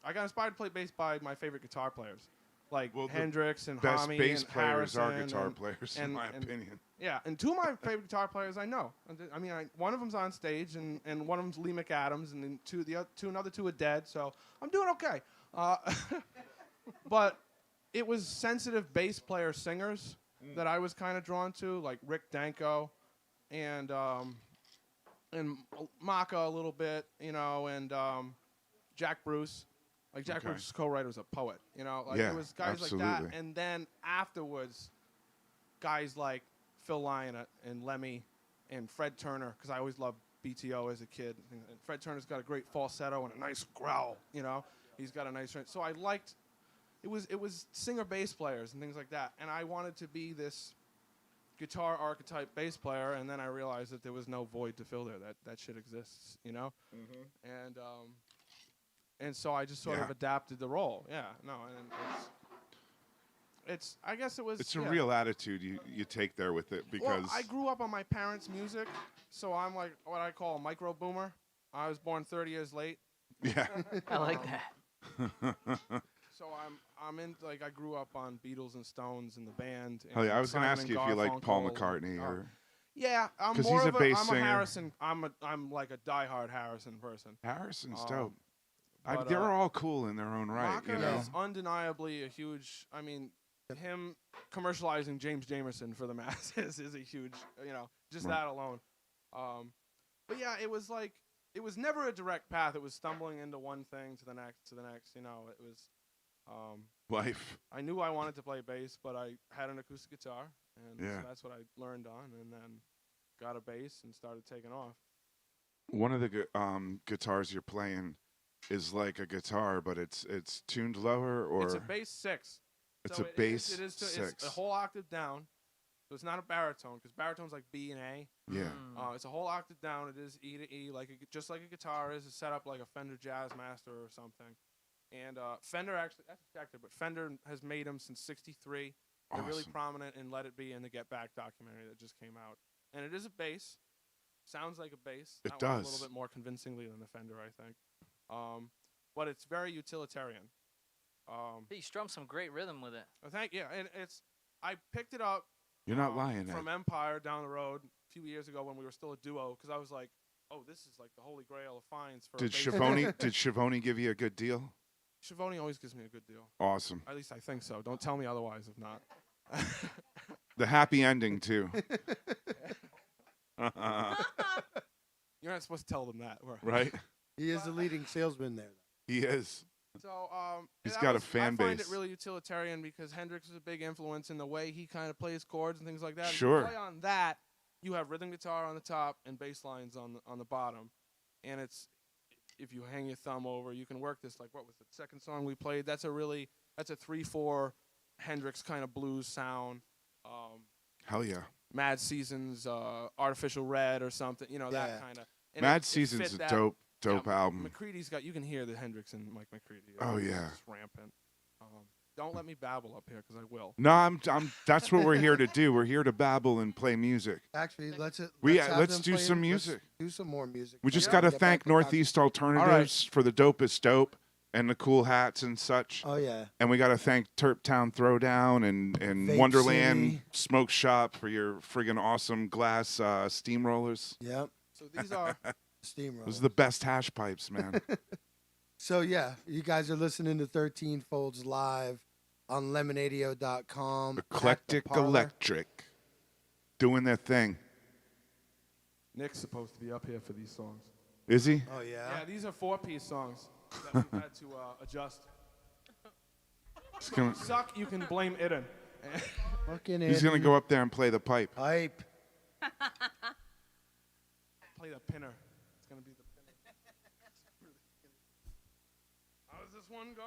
I got inspired to play bass by my favorite guitar players, like Well, the Hendrix and Best Homme bass and players are Harrison guitar and- players, in my opinion. Yeah, and two of my favorite guitar players I know. I mean, one of them's on stage, and one of them's Lee McAdams, and then another two are dead. So I'm doing okay. But it was sensitive bass player singers that I was kind of drawn to, like Rick Danko, and Maka a little bit, you know, and Jack Bruce. Like Jack Bruce's co-writer was a poet, you know. Like Yeah, it was guys like absolutely. that, and then afterwards, guys like Phil Lyon and Lemmy and Fred Turner, because I always loved BTO as a kid. And Fred Turner's got a great falsetto and a nice growl, you know. He's got a nice range. So I liked, it was singer bass players and things like that. And I wanted to be this guitar archetype bass player, and then I realized that there was no void to fill there. That shit exists, you know. And so I just sort of adapted the role. Yeah, no, and it's I guess it was. It's a real attitude you take there with it because. Well, I grew up on my parents' music, so I'm like what I call a micro boomer. I was born 30 years late. Yeah. I like that. So I'm in, like, I grew up on Beatles and Stones and the band. Oh yeah, I was going to Simon ask and you if you like Paul Garfunkel. McCartney or. Yeah, I'm 'Cause more he's a of bass I'm singer. a Harrison. I'm like a diehard Harrison person. Harrison's dope. but, they're all cool in their own right, Maka you know. is undeniably a huge. I mean, him commercializing James Jamerson for the masses is a huge. You know, just that alone. But yeah, it was like it was never a direct path. It was stumbling into one thing to the next to the next. You know, it was. Life. I knew I wanted to play bass, but I had an acoustic guitar, and Yeah. so that's what I learned on, and then got a bass and started taking off. One of the guitars you're playing is like a guitar, but it's tuned lower, or It's a bass 6. It's So a bass It's 6. a whole octave down, so it's not a baritone, because baritone's like B and A. Yeah. It's a whole octave down. It is E to E, just like a guitar is. It's set up like a Fender Jazzmaster or something. And Fender actually, that's a Schecter, but Fender has made them since '63. They're really Awesome. prominent in Let It Be and the Get Back documentary that just came out. And it is a bass. Sounds like a bass. It That one a does. little bit more convincingly than the Fender, I think. But it's very utilitarian. You strum some great rhythm with it. And I picked it up. You're not lying, from Ed. Empire down the road a few years ago when we were still a duo, because I was like, oh, this is like the holy grail of finds for. Did a bass Schiavone give you a good deal? Schiavone always gives me a good deal. Awesome. At least I think so. Don't tell me otherwise if not. The happy ending too. You're not supposed to tell them that. Right? He is the leading salesman there. He is. So He's that got a was- fan I find base. it really utilitarian because Hendrix is a big influence in the way he kind of plays chords and things like that. Sure. If you play on that, you have rhythm guitar on the top and bass lines on the bottom, and it's if you hang your thumb over, you can work this. Like what was the second song we played? That's a 3/4 Hendrix kind of blues sound. Hell yeah. Mad Seasons, Artificial Red or something, you know, that kind of. Mad Seasons is a dope album. McCready's got, you can hear the Hendrix and Mike McCready. Oh, It's yeah. just rampant. Don't let me babble up here because I will. No, I'm that's what we're here to do. We're here to babble and play music. Actually, let's let's have do them play- some let's music. do some more music. We just Yeah. got to Get thank back to Northeast Alternatives for the dopest dope and the cool hats and such. Oh, yeah. And we got to thank Turptown Throwdown and Vape Wonderland City. Smoke Shop for your friggin' awesome glass steamrollers. Yep. So these are steamrollers. Those are the best hash pipes, man. So, yeah, you guys are listening to 13 Folds live on Lemonadio.com. Eclectic Electric. Doing their thing. Nick's supposed to be up here for these songs. Is he? Oh, yeah? Yeah, these are 4-piece songs. that we've had to adjust. He's gonna, Suck, you can blame Iden. Fucking he's gonna go up there and play the pipe. Pipe. Play the pinner. It's gonna be the pinner. How does this one go?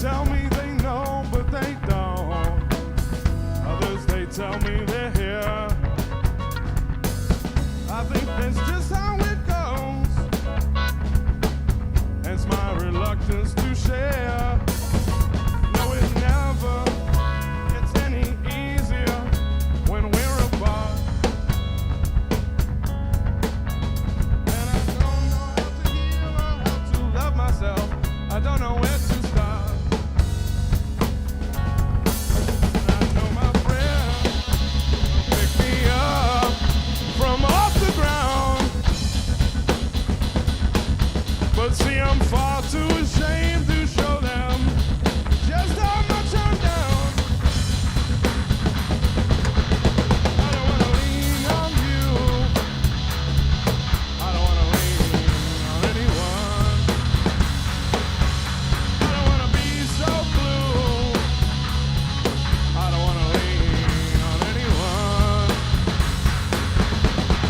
Tell me they know, but they don't. Others, they tell me they're here. I think that's just how it goes. Hence my reluctance to share. No, it never gets any easier when we're apart. And I don't know how to heal or how to love myself. I don't know where to start. But see, I'm far too ashamed to show them just how much I'm down. I don't wanna lean on you. I don't wanna lean on anyone. I don't wanna be so blue. I don't wanna lean on anyone.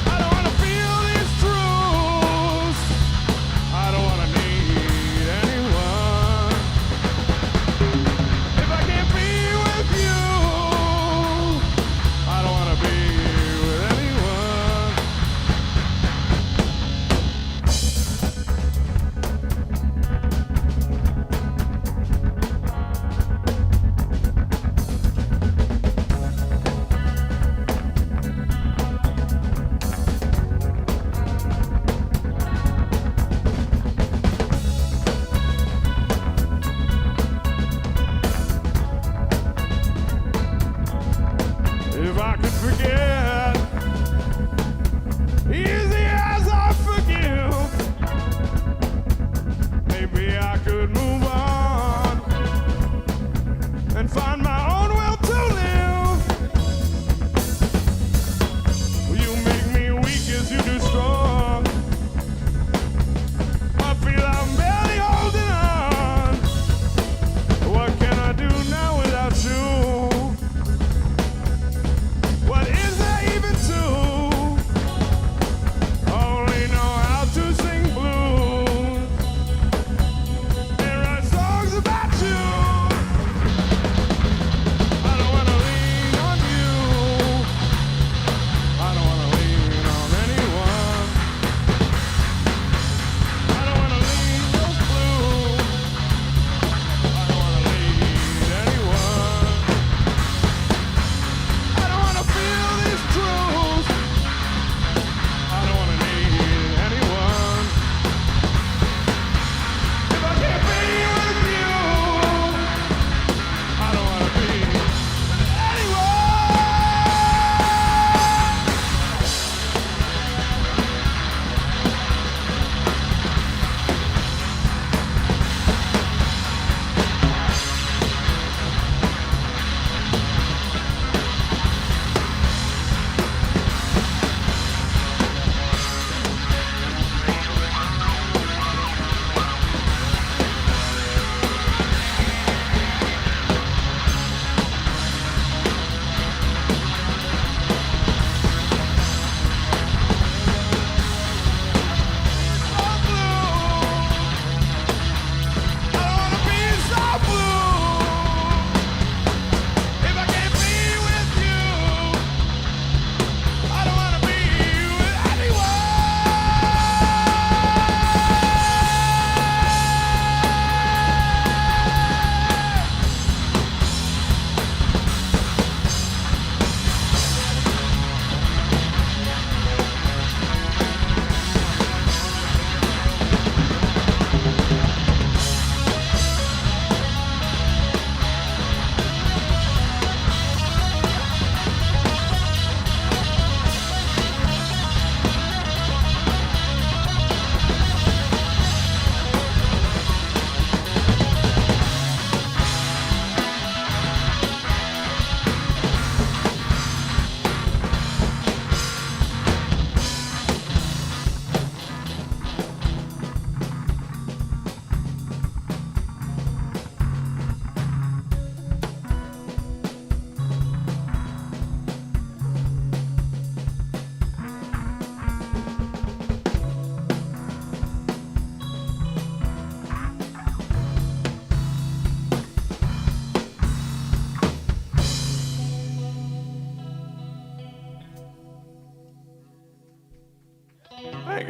I don't wanna feel these truths. I don't wanna need anyone.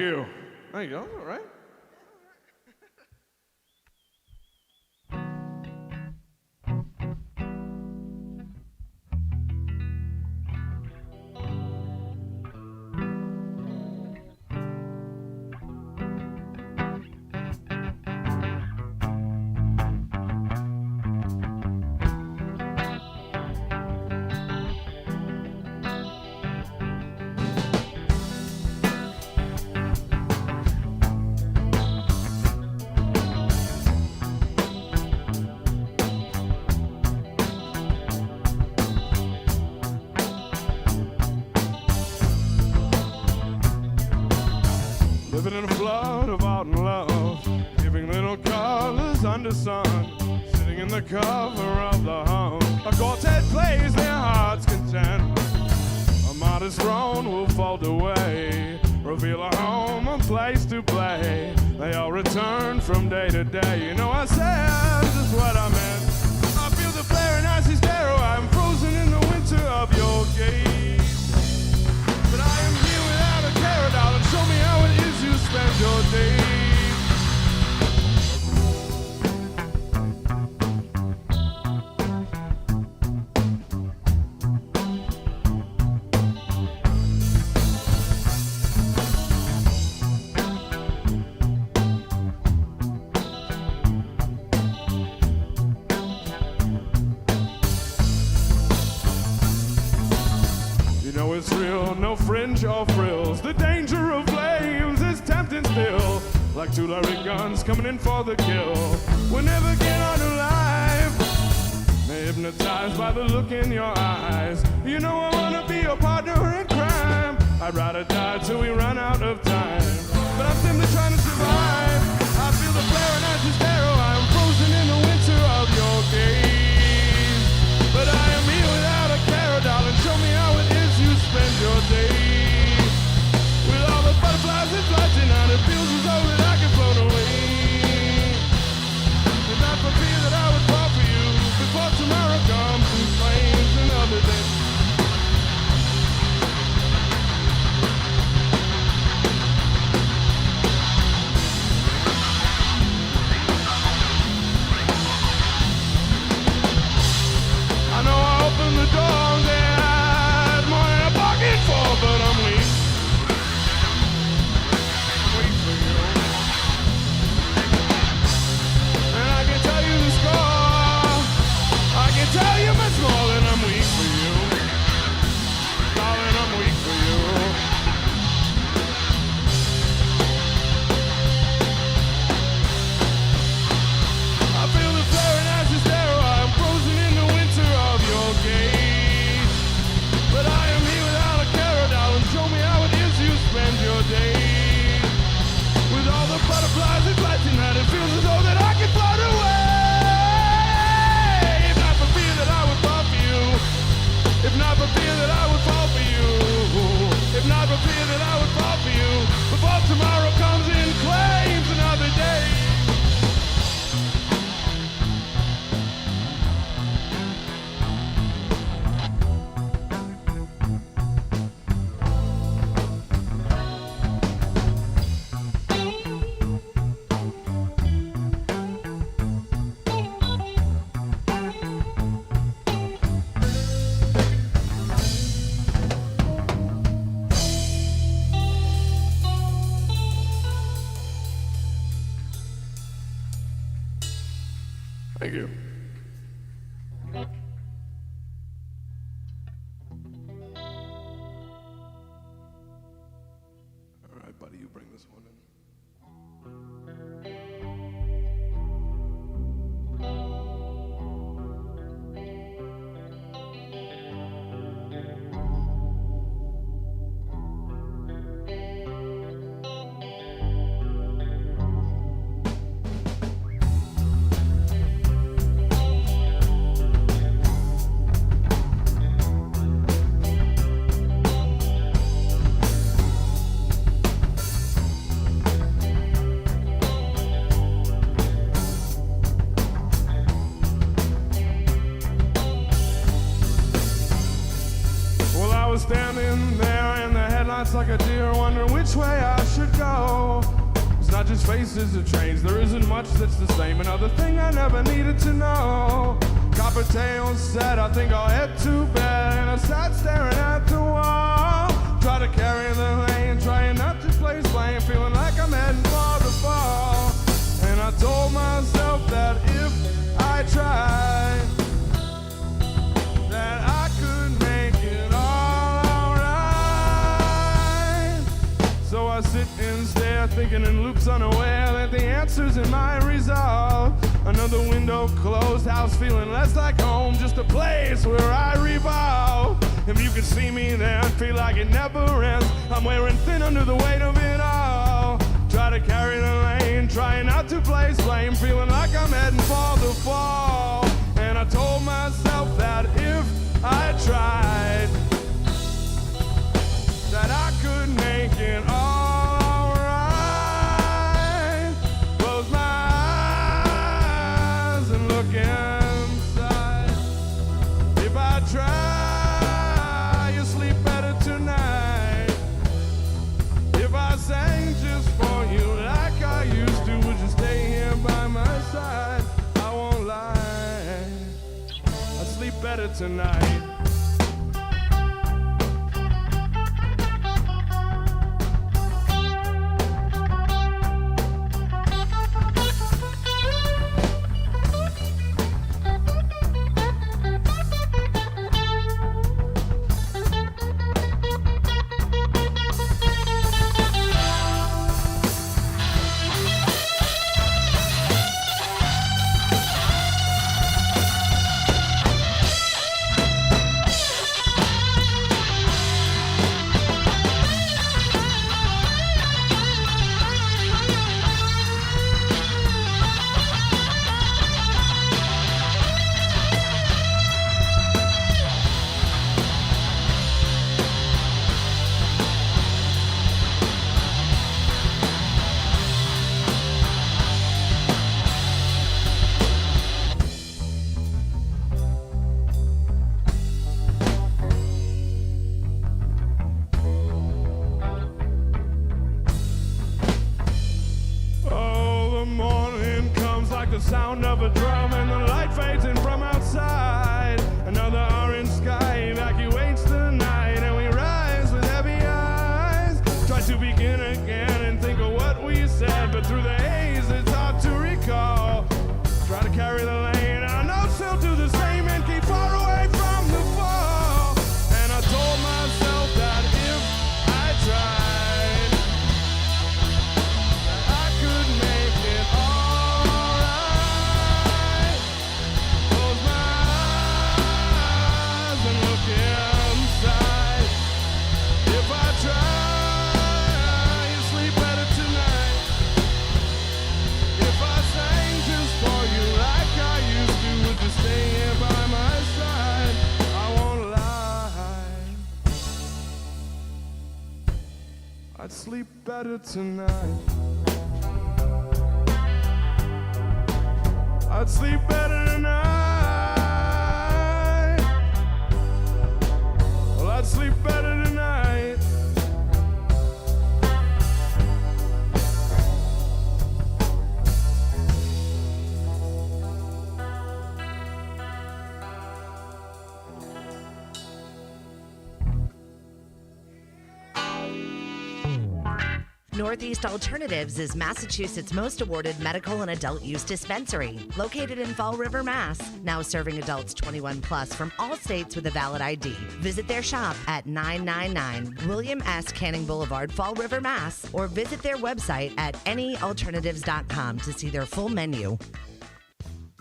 you. Thank you. All right. Living in a flood of art and love, giving little colors under sun, sitting in the cover of the hum. A quartet plays their heart's content. A modest throne will fold away, reveal a home, a place to play. They all return from day to day. You know I said just what I meant. I feel the flare and icy stare. I'm frozen in the winter of your gaze. But I am here without a care, darling. Show me how it is you spend your days. You know it's real, no fringe or frills. The danger of flames is tempting still. Like two loaded guns coming in for the kill. We'll never get on alive. They're hypnotized by the look in your eyes. You know I wanna be your partner in crime. I'd rather die till we run out of time. But I'm simply trying to survive. I feel the flare and icy stare. I'm frozen in the winter of your gaze. But I am here without a care, darling. Show me how it is you spend your days. With all the butterflies and flights tonight, it feels as though that I can float away. And not for fear that I would fall for you before tomorrow comes and claims another day. I know I opened the door there had more than I bargained for, but I'm weak. Wait for you. And I can tell you the score. I can tell you much more than I'm weak for you. Darling, I'm weak for you. I feel the flare and icy stare. I'm frozen in the winter of your gaze. But I am here without a care, darling. Show me how it is you spend your days. With all the butterflies and flights tonight, it feels as though that I can float away. If not for fear that I would fall for you. If not for fear that I would fall for you. If not for fear that I would fall for you. Before tomorrow comes and claims another day. Thank you. All right, buddy, you bring this one in. lost like a deer, wondering which way I should go. It's not just faces or trains, there isn't much that's the same. Another thing I never needed to know. Copper tails said, I think I'll head to bed. And I sat staring at the wall. Try to carry the lane, trying not to place blame. Feeling like I'm heading for the fall. And I told myself that if I tried, that I could make it all alright. So I sit and stare, thinking in loops, unaware that the answer's in my resolve. Another window closed, house feeling less like home, just a place where I revolve. If you can see me there, feel like it never ends. I'm wearing thin under the weight of it all. Try to carry the lane, trying not to place blame, feeling like I'm heading for the fall. And I told myself that if I tried, that I could make it all right. Close my eyes and look inside. If I try, you sleep better tonight. If I sang just for you like I used to, would you stay here by my side? I won't lie, I'd sleep better tonight. The sound of a drum and the light fades in from outside. Another orange sky evacuates the night, and we rise with heavy eyes. Try to begin again and think of what we said, but through the haze it's hard to recall. Try to carry the lane, I know she'll do the same and keep far away from the fall. And I told myself that if I tried, that I could make it all. I'd sleep better tonight. I'd sleep better tonight. Well, I'd sleep better tonight. Northeast Alternatives is Massachusetts' most awarded medical and adult use dispensary, located in Fall River, Mass. Now serving adults 21 plus from all states with a valid ID. Visit their shop at 999 William S. Canning Boulevard, Fall River, Mass. Or visit their website at anyalternatives.com to see their full menu.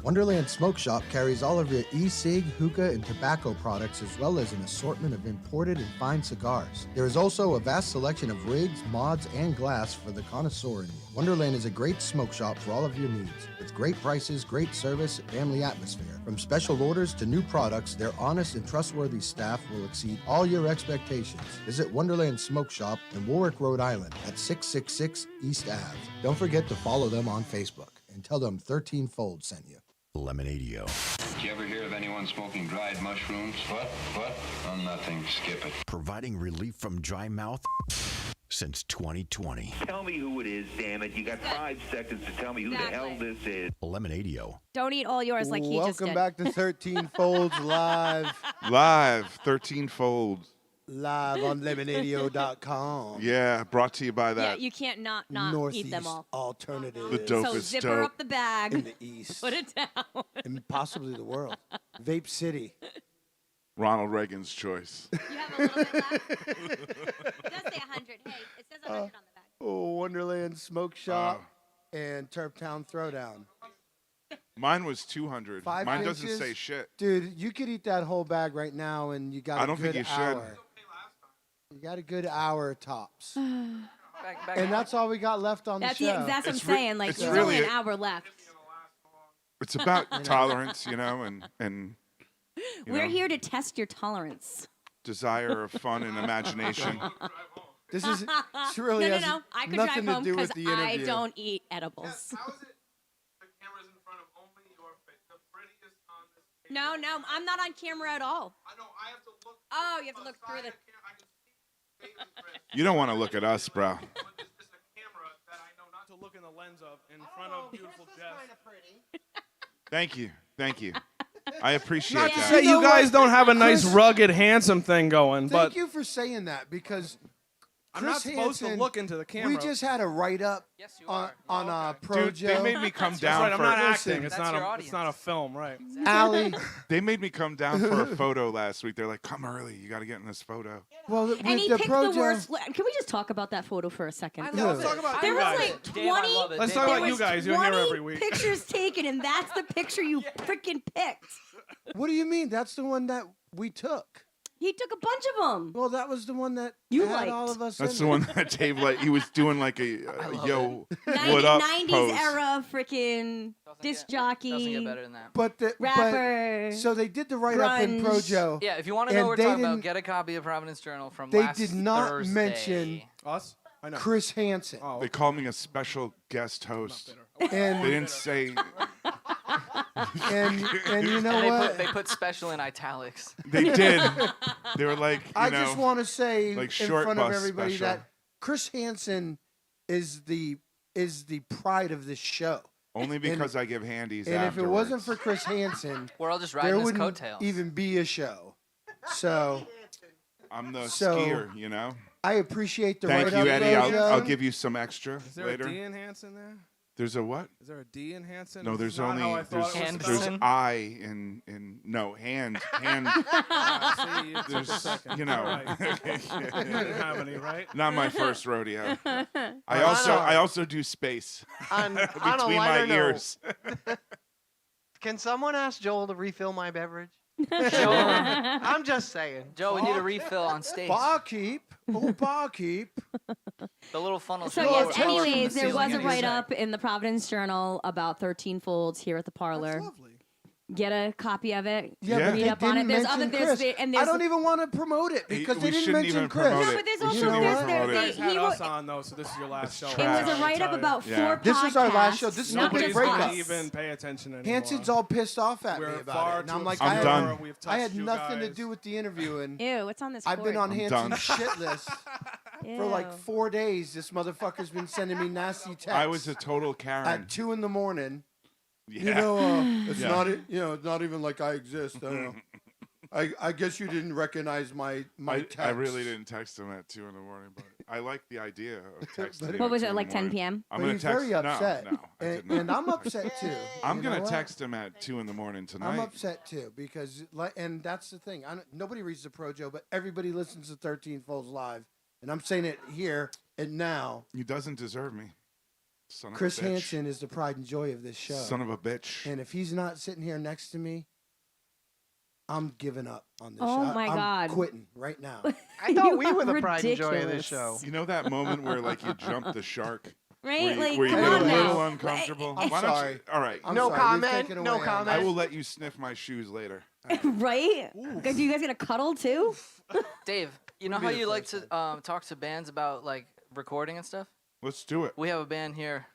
Wonderland Smoke Shop carries all of your e-cig, hookah, and tobacco products, as well as an assortment of imported and fine cigars. There is also a vast selection of rigs, mods, and glass for the connoisseur in you. Wonderland is a great smoke shop for all of your needs. With great prices, great service, and family atmosphere. From special orders to new products, their honest and trustworthy staff will exceed all your expectations. Visit Wonderland Smoke Shop in Warwick, Rhode Island at 666 East Ave. Don't forget to follow them on Facebook and tell them 13 Fold sent you. Lemonadio. Did you ever hear of anyone smoking dried mushrooms? What? Oh, nothing. Skip it. Providing relief from dry mouth since 2020. Tell me who it is, damn it. You got 5 seconds to tell me who the hell this is. Lemonadio. Don't eat all yours like he just Welcome did. back to 13 Folds Live. Live, 13 Folds. Live on Lemonadio.com. Yeah, brought to you by Yeah, that. you can't not Northeast eat them all. alternative. The dopest So zipper dope. up the bag. in the East. Put it down. And possibly the world. Vape City. Ronald Reagan's choice. You have a little bit left. It does say 100. Hey, it says 100 on the back. Oh, Wonderland Smoke Shop and Turptown Throwdown. Mine was 200. 5 Mine doesn't inches? say shit. Dude, you could eat that whole bag right now and you got I a don't good think you should. hour. You got a good hour tops. Back And that's all we got left on That's the show. that's what I'm It's re- saying. Like it's there's really only an a- hour left. It's about tolerance, and We're here to test your tolerance. desire of fun and imagination. This is this really has No. I could nothing drive home to do because with the interview. I don't eat edibles. How is it the camera's in front of only your face? The prettiest on this page. No, I'm not on camera at all. I know, I have to look. Oh, you have to look through the. I can see baby breath. You don't want to look at us, bro. But it's just a camera that I know not to look in the lens of in front of beautiful Jess. Thank you. I appreciate Not to that. say You know you guys what? don't have a nice, Chris- rugged, handsome thing going, but Thank you for saying that because I'm not Chris supposed to Hansen, look into the camera. we just had a write-up Yes, you on, are. on Dude, Projo. they made me come That's down right, I'm for not Listen, acting. It's that's not your a. audience. It's not a film, right? Allie. They made me come down for a photo last week. They're like, "Come early. You got to get in this photo." Well, with And he the picked Projo, the worst. Can we just talk about that photo for a second? Let's talk about There you was guys. like Dave, I 20. love it. Let's Dave, talk I about love you it. guys. You're here 20 every week. pictures taken, and that's the picture you freaking picked. What do you mean? That's the one that we took. He took a bunch of them. Well, that was the one that You had all liked. of us That's in the it. one that Dave like. He was doing like a love yo, 90, what up 90s pose. era freaking disc jockey. Doesn't get better than that. But Rapper, so they did the write-up in grunge. Projo. Yeah, if you want to know And what they we're talking about, didn't- get a copy of Providence Journal from They last did not Thursday. mention Us? I know. Chris Hansen. Oh, They called me a special guest host. They And didn't say. and you know And what? they put special in italics. They did. They were like, I just want to say like in short front of bus everybody special. that Chris Hansen is the pride of this show. only because I give handies. And if it wasn't afterwards. for Chris Hansen, We're all just there riding his wouldn't coattails. even be a show. So I'm the so- skier, you know. I appreciate the Thank write-up. you, Eddie. I'll Projo. give you some extra Is there later. a D in Hanson there? There's a what? Is there a D in Hanson? No, This there's is not only how I thought it was Anderson. there's spelled. I in no hand. Ah, see, you took a There's second. you know. All right. You didn't have any, right? Not my first rodeo. I On a- also do space On a between my lighter note, ears. can someone ask Joel to refill my beverage? Joe, I'm just saying. Joe, we need a refill on stage. Barkeep. Oh, barkeep. The little funnel. So should Well, yes, lower. tell us anyways, from the there was ceiling a anyway. write-up in the Providence Journal about 13 folds here at the parlor. That's lovely. Get a copy of it. Yeah, Yeah. but Read they up on didn't it. There's mention other there's Chris. the- and I there's don't the- even want to promote it because We they didn't shouldn't mention even Chris. promote No, it. but there's We also shouldn't there's even there- promote You they- it. guys had he us wa- on though, so this is your last show. It was Trash. a write-up about Yeah. 4 This is our last show. podcasts, This is not nobody's just breakup. us. Don't even pay attention anymore. Hansen's all pissed off at We're me about far it. And too I'm like, I'm I, done. We've I had touched you nothing to guys. do with the interview. And Ew, what's on this I've been cord? on I'm Hansen's done. shit list for like Ew. 4 days. This motherfucker's been sending me nasty texts. I was a total Karen. at 2 in. Yeah. You know, it's Yeah. not. It's not even like I exist. I don't know. I guess you didn't recognize my text. I really didn't text him at 2 a.m, but I like the idea of texting. him What at was 2 it, like 10 a.m. p.m.? I'm But gonna he's text. very upset. No, I did not. And I'm upset too. I'm You know gonna what? text him at 2 a.m. tonight. I'm upset too because, and that's the thing. Nobody reads the Projo, but everybody listens to 13 Folds Live, and I'm saying it here and now. He doesn't deserve me. Son Chris of a bitch. Hansen is the pride and joy of this show. Son of a bitch. And if he's not sitting here next to me, I'm giving up on this Oh show. my I'm God. quitting right now. I thought You we were are the pride and joy of this ridiculous. show. You know that moment where like you jump the shark, Right? where Like, you come get a on little now. uncomfortable. I'm Why don't sorry. you? All right. I'm No sorry, comment, we've taken no away on comment. that. I will let you sniff my shoes later. Right? Are you guys gonna cuddle too? Dave, you know Wouldn't how be the you like first to talk to bands about like recording and stuff? Let's do it. We have a band here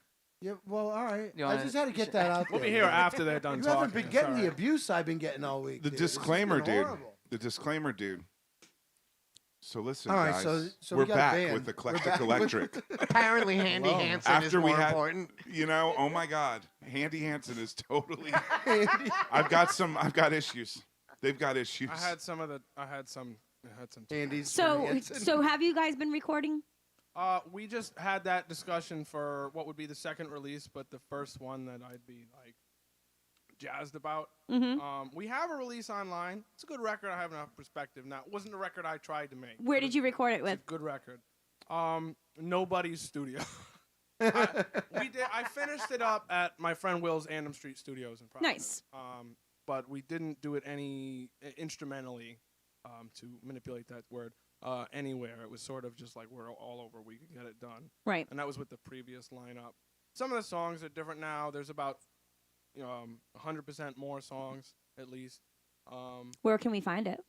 Yeah, well, all right. You I wanna- just had to get that out there. We'll be here after they're done You talking. haven't been it's getting all the right. abuse I've been getting all week. The dude. This has disclaimer, been dude. horrible. The disclaimer, dude. So listen, All right, guys. so we're we got a back band. with We're Eclectic back with- Electric. Apparently, Handy Whoa. Hansen is After we more had, important. oh my God, Handy Hansen is totally. I've got issues. They've got issues. I had some. Andy's So have you guys been recording? We just had that discussion for what would be the second release, but the first one that I'd be like jazzed about. We have a release online. It's a good record. I have enough perspective now. It wasn't the record I tried to make. Where did you record it It's with? a good record. Nobody's studio. I finished it up at my friend Will's Andam Street Studios in Providence. Nice. But we didn't do it any instrumentally, to manipulate that word, anywhere. It was sort of just like we're all over. We could get it done. Right. And that was with the previous lineup. Some of the songs are different now. There's about 100% more songs at least. Where can we find it?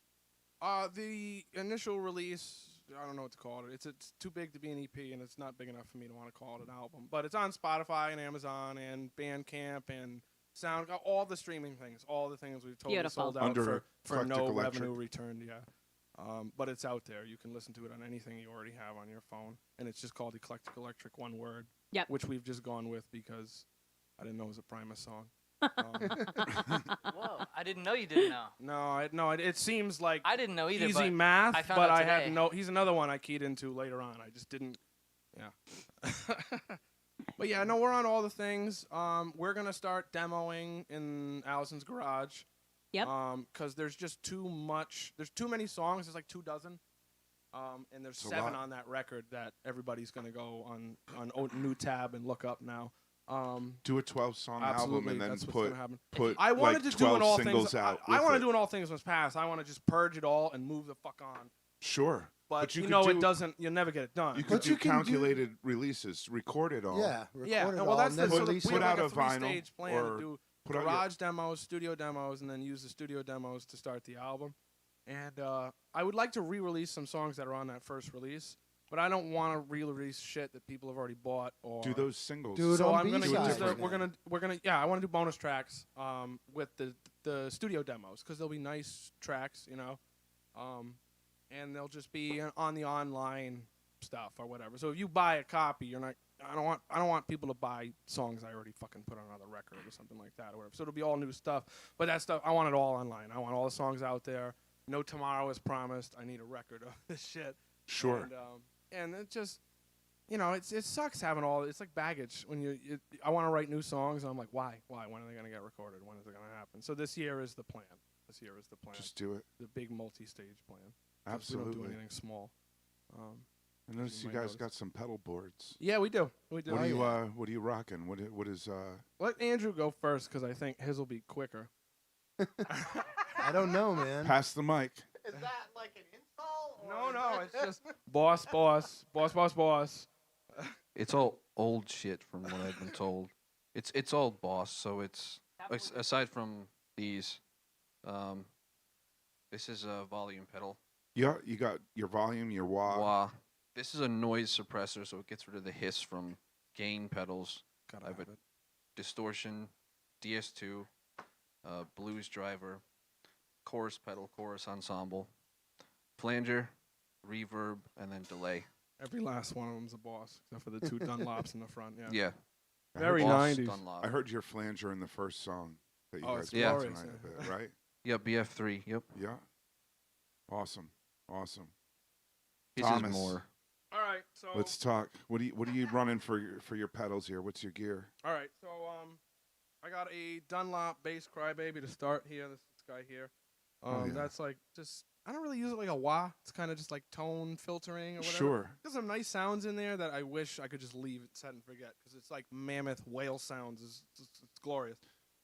The initial release, I don't know what to call it. It's too big to be an EP, and it's not big enough for me to want to call it an album. But it's on Spotify and Amazon and Bandcamp and Sound, all the streaming things, all the things we've totally Beautiful. sold out Under for no Eclectic Electric. revenue returned. Yeah. But it's out there. You can listen to it on anything you already have on your phone, and it's just called Eclectic Electric, one word. Yep. Which we've just gone with because I didn't know it was a Primus song. Whoa, I didn't know you didn't know. It seems like I didn't know either. easy but math, I found but out I had today. no. He's another one I keyed into later on. I just didn't. Yeah. But yeah, no, we're on all the things. We're gonna start demoing in Allison's garage. Yep. Because there's just too much. There's too many songs. There's like 24. And there's It's a 7 lot. on that record that everybody's gonna go on new tab and look up now. Do a 12-song album Absolutely, and then that's what's put gonna happen. put I wanted like to do 12 an all singles things. out. I with want to it. do an all things must pass. I want to just purge it all and move the fuck on. Sure. But you you could know do, it doesn't. You'll never get it done. You could But do you can do- calculated releases, record it all. Yeah, record Yeah, it and all well, that's and then the so release we it. have Put like out a a vinyl three-stage plan or to do put out garage demos, studio demos, and then use the studio demos to start the album. And I would like to re-release some songs that are on that first release, but I don't want to re-release shit that people have already bought. Or Do those singles. Do it so on I'm gonna B-side. use the, man. we're gonna yeah I want to do bonus tracks with the studio demos because they'll be nice tracks, and they'll just be on the online stuff or whatever. So if you buy a copy, you're not. I don't want people to buy songs I already fucking put on another record or something like that or whatever. So it'll be all new stuff. But that stuff I want it all online. I want all the songs out there. No tomorrow is promised. I need a record of this shit. Sure. And it just, it sucks having all. It's like baggage when I want to write new songs. And I'm like, why? When are they gonna get recorded? When is it gonna happen? So this year is the plan. Just do it. The big multi-stage plan. 'Cause Absolutely. We don't do anything small. I noticed you might guys notice. got some pedal boards. Yeah, we do. We do. What are you yeah. what are you rocking? What is Let Andrew go first because I think his will be quicker. I don't know, man. pass the mic? Is that like an insult? No, it's just boss. It's all old shit from what I've been told. It's all Boss, so it's aside from these, this is a volume pedal. Yeah, you got your volume, your wah. Wah. This is a noise suppressor, so it gets rid of the hiss from gain pedals. Gotta I have have a it. distortion, DS2, blues driver, chorus pedal, chorus ensemble, flanger, reverb, and then delay. Every last one of them's a boss, except for the 2 Dunlops in the front. Yeah. Yeah. Very Boss 90s. Dunlop. I heard your flanger in the first song that you Oh, guys it's played glorious, tonight yeah. a bit, right? Yeah, BF3. Yep. Yeah. Awesome. His Thomas, is more. All right, so let's talk. What are you running for your pedals here? What's your gear? all right, so I got a Dunlop bass Crybaby to start here. This guy here. Yeah. That's like just I don't really use it like a wah. It's kind of just like tone filtering or whatever. Sure. There's some nice sounds in there that I wish I could just leave it set and forget because it's like mammoth whale sounds. It's glorious.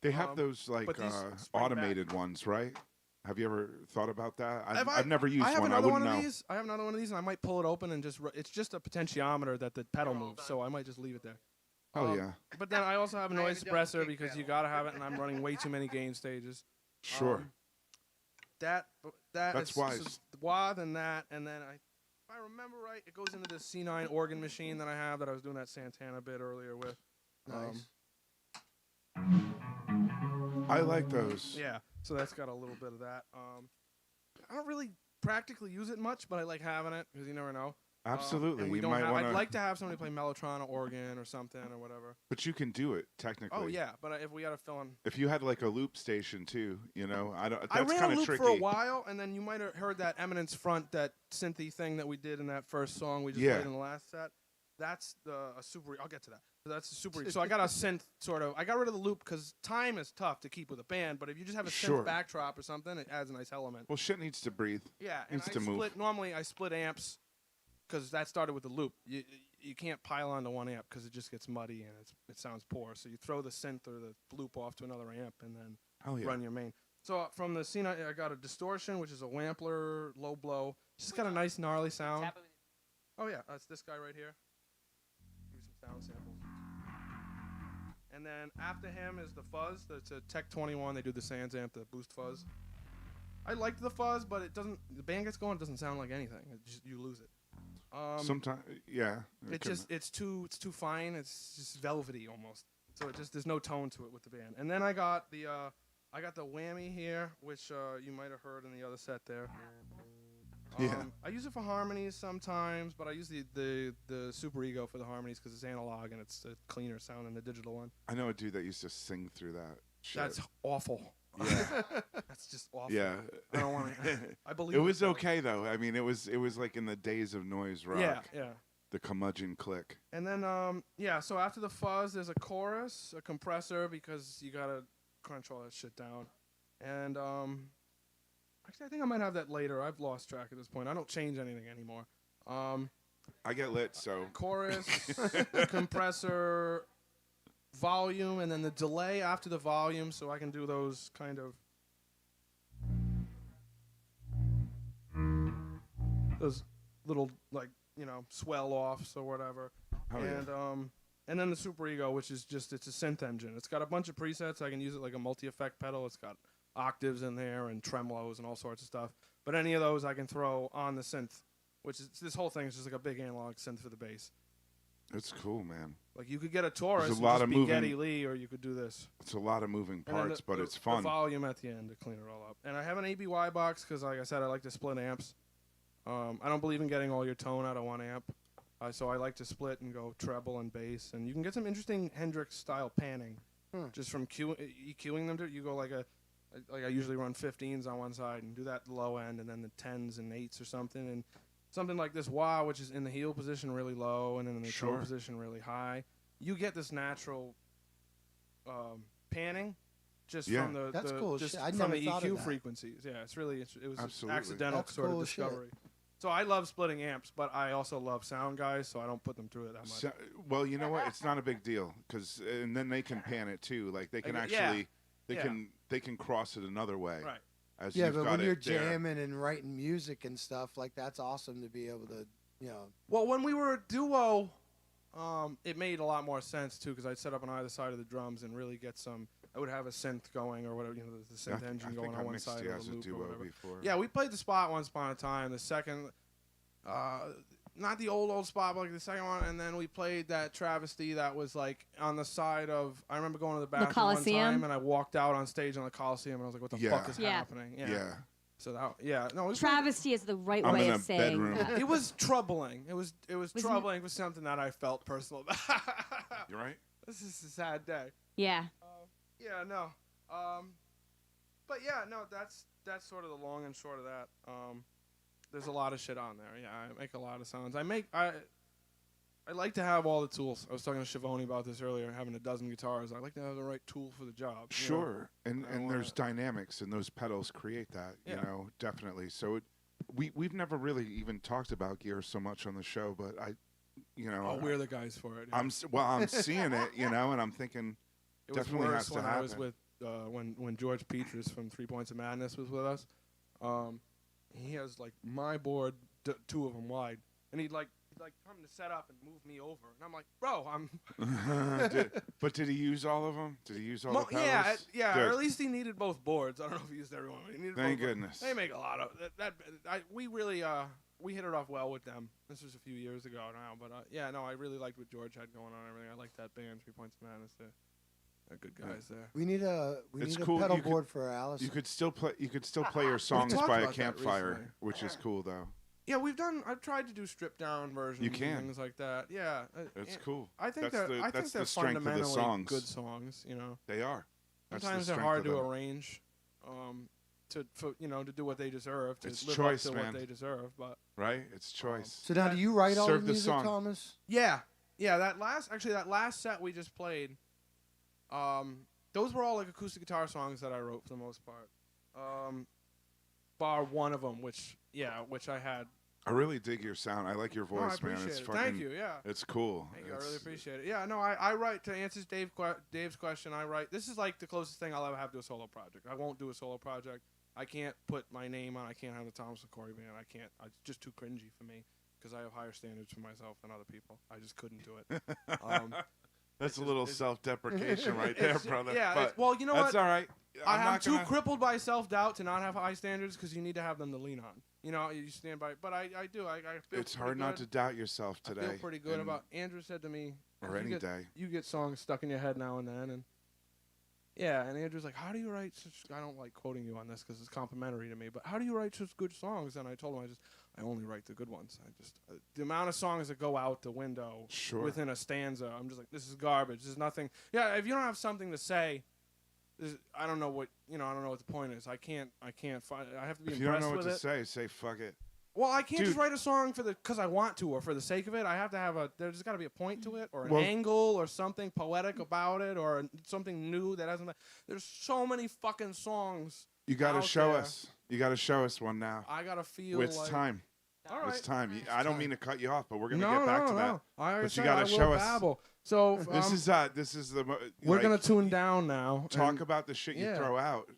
They have those like but these spring automated ones, right? Have you ever thought about that? Have I've never used I have one. I another wouldn't one know. of these. I have another one of these, and I might pull it open and just. It's just a potentiometer that the pedal moves, so I might just leave it there. Oh yeah. But then I also have a I noise have a double suppressor kick because pedal. you gotta have it, and I'm running way too many gain stages. Sure. That's That's wise. is wah, then that, and then if I remember right, it goes into the C9 organ machine that I have that I was doing that Santana bit earlier with. Nice. I like those. Yeah, so that's got a little bit of that. I don't really practically use it much, but I like having it because you never know. Absolutely. And we You don't might have, wanna- I'd like to have somebody play mellotron or organ or something or whatever. But you can do it technically. Oh yeah, but if we got to fill in. If you had like a loop station too, you know, I don't. I That's ran kind a of loop tricky. for a while, and then you might have heard that Eminence Front, that synthy thing that we did in that first song we just Yeah. played in the last set. That's a super. I'll get to that. That's a super. So I got a synth sort of. I got rid of the loop because time is tough to keep with a band. But if you just have a Sure. synth backdrop or something, it adds a nice element. Well, shit needs to breathe. Yeah, and Needs to move. Normally I split amps because that started with the loop. You can't pile onto one amp because it just gets muddy and it sounds poor. So you throw the synth or the loop off to another amp and then Oh, yeah. run your main. So from the scene, I got a distortion, which is a Wampler low blow. Just got a nice gnarly sound. Oh yeah, that's this guy right here. Give you some sound samples. And then after him is the fuzz. That's a Tech 21. They do the Sans amp, the boost fuzz. I liked the fuzz, but it doesn't. The band gets going, it doesn't sound like anything. You lose it. Sometimes, yeah. It's too fine. It's just velvety almost. So there's no tone to it with the band. And then I got the whammy here, which you might have heard in the other set there. Yeah. I use it for harmonies sometimes, but I use the Superego for the harmonies because it's analog and it's a cleaner sound than the digital one. I know a dude that used to sing through that. Shit. That's awful. Yeah. That's just awful. Yeah. I don't want to. I believe it was okay though. I mean, it was like in the days of noise rock. Yeah, yeah. The curmudgeon click. And then so after the fuzz, there's a chorus, a compressor because you gotta crunch all that shit down, and actually I think I might have that later. I've lost track at this point. I don't change anything anymore. I get lit, so chorus, compressor, volume, and then the delay after the volume, so I can do those kind of those little swell offs or whatever. Oh, yeah. And then the Superego, which is it's a synth engine. It's got a bunch of presets. I can use it like a multi-effect pedal. It's got octaves in there and tremolos and all sorts of stuff. But any of those I can throw on the synth, which is this whole thing is just like a big analog synth for the bass. It's cool, man. Like you could get a Taurus There's a and lot just of be moving, Geddy Lee, or you could do this. It's a lot of moving And then parts, but it's fun. The volume at the end to clean it all up. And I have an ABY box because, like I said, I like to split amps. I don't believe in getting all your tone out of one amp. So I like to split and go treble and bass. And you can get some interesting Hendrix-style panning just from EQing them. You go like I usually run 15s on one side and do that low end, and then the 10s and 8s or something. And something like this wah, which is in the heel position really low and then in the toe position really high. You get this natural panning just from the That's cool just shit. I from never the thought of EQ that. frequencies. Yeah, it was Absolutely. accidental That's sort cool of shit. discovery. So I love splitting amps, but I also love sound guys, so I don't put them through it that much. So, well, you know what? It's not a big deal and then they can pan it too. Like they can actually, they can cross it another way. Right. As Yeah, you've but got when it you're there. jamming and writing music and stuff, like that's awesome to be able to, Well, when we were a duo, it made a lot more sense too because I'd set up on either side of the drums and really get some. I would have a synth going or whatever, the synth engine going on one side of the loop or whatever. Before. Yeah, we played the spot once upon a time. The second, not the old spot, but like the second one, and then we played that travesty that was like on the side of. I remember going to the bathroom one Coliseum? time, and I walked out on stage on the Coliseum, and I was like, "What the fuck is happening?" Yeah. So that it was Travesty is the right I'm way in of a saying bedroom. that. It was troubling. It was troubling. It was something that I felt personal about. You're right. This is a sad day. Yeah. Yeah, no. But yeah, no, that's sort of the long and short of that. There's a lot of shit on there. Yeah, I make a lot of sounds. I like to have all the tools. I was talking to Schiavone about this earlier, having a dozen guitars. I like to have the right tool for the job. Sure. And there's dynamics, and those pedals create that, you know, definitely. So we've never really even talked about gear so much on the show, but Oh, we're the guys for it. Yeah. I'm seeing it, and I'm thinking It was definitely worse has to when happen. I was with when George Petrus from 3 Points of Madness was with us. He has like my board, two of them wide, and he'd come to set up and move me over, and I'm like, bro, I'm. But did he use all of them? Did he use all the pedals? Yeah. Good. Or at least he needed both boards. I don't know if he used everyone. But he needed Thank both goodness. They make a lot of that. We really we hit it off well with them. This was a few years ago now, but yeah, no, I really liked what George had going on and everything. I liked that band, 3 Points of Madness. They're good guys there. We need a It's cool. pedal You could- board for Alice. You could still play. You could still play your songs talked by a about that campfire, recently. which is cool though. Yeah, I've tried to do stripped down versions You can. and things like that. Yeah. That's cool. I think That's they're, the- I think that's they're the strength of the fundamentally songs. good songs, you know. They are. That's the Sometimes they're strength hard of to them. arrange, to do what they deserve, to It's live choice, up to man. what they deserve, but Right? It's choice. So now, do you write all the Serve the music, song. Thomas? yeah, that last set we just played, those were all like acoustic guitar songs that I wrote for the most part. Bar one of them, which I had. I really dig your sound. I like your No, I voice, man. appreciate It's it. fucking. Thank you, yeah. It's cool. Thank you, I really appreciate it. Yeah, no, I write, to answer Dave's question, I write. This is like the closest thing I'll ever have to a solo project. I won't do a solo project. I can't put my name on. I can't have the Thomas and Corey band. I can't. It's just too cringy for me because I have higher standards for myself than other people. I just couldn't do it. That's a little self-deprecation right there, brother. Yeah, but well, you know that's what? all right. I'm too crippled by self-doubt to not have high standards because you need to have them to lean on. You know, you stand by. But I do. I feel It's pretty hard not good. to doubt yourself today. I feel pretty good and- about. Andrew said to me, Or any day. You get songs stuck in your head now and then, and yeah. And Andrew's like, "How do you write such?" I don't like quoting you on this because it's complimentary to me. But how do you write such good songs? And I told him, I only write the good ones. I just the amount of songs that go out the window within a stanza. I'm just like, this is garbage. This is nothing. Yeah, if you don't have something to say, I don't know what I don't know what the point is. I can't find. I have to be If you don't impressed know what with to it. say fuck it. Well, I can't just Dude. write a song because I want to or for the sake of it. I have to have there's got to be a point to it or an Well- angle or something poetic about it or something new that hasn't. There's so many fucking songs. You got to out show there. us. You got to show us one now. I gotta feel It's like time. All right. It's time. I don't mean to cut you off, but we're gonna No, get back no, to that. no. I already But you said got I to will show us. babble. So This is the. we're like, gonna tune down now. talk and- about the shit you yeah. throw out.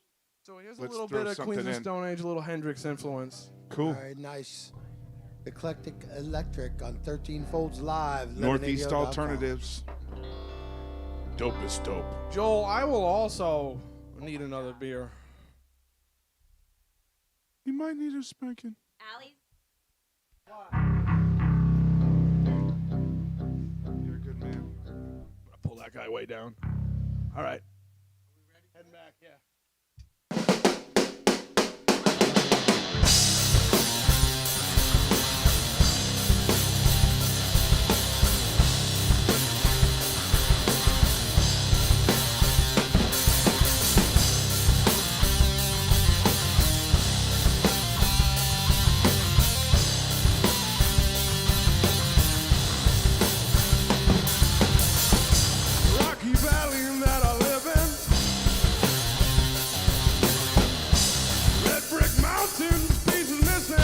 So here's a Let's little throw bit of something Queens of in. Stone Age, a little Hendrix influence. Cool. All right, nice. Eclectic Electric on 13 Folds Live. Northeast Lemonadio.com. Alternatives. Dopest dope. Joel, I will also need another beer. You might need a spanking. Allie's. You're a good man. Pull that guy way down. All right. Heading back, yeah. Rocky Valley that I live in, red brick mountains, pieces missing.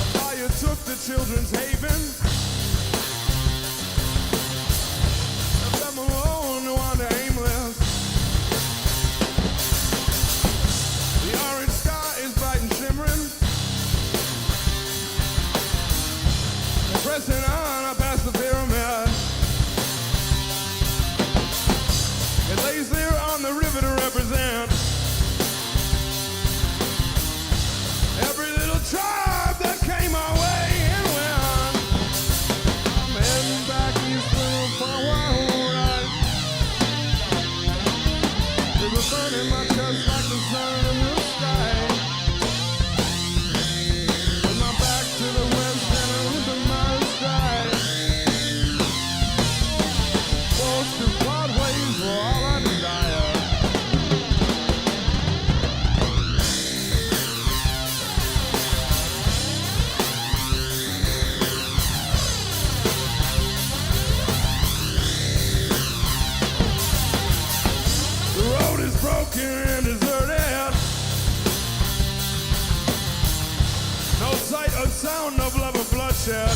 A fire took the children's haven, left them alone to wander aimless. The orange sky is bright and shimmering. Pressing on past the pyramid. It lays there on the river to represent every little tribe that came our way. And when I'm heading back east for a wild ride, there's a sun in my chest like the sun in the sky. With my back to the west and with the miles stride. Forced to part ways for all I desire. The road is broken and deserted. No sight or sound of love or bloodshed.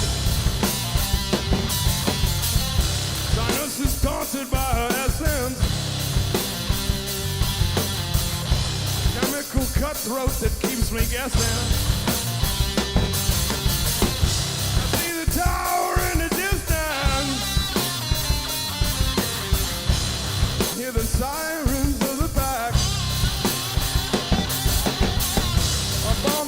Silence is taunted by her essence. Chemical cutthroat that keeps me guessing. I see the tower in the distance. Hear the sirens of the pack. A bomb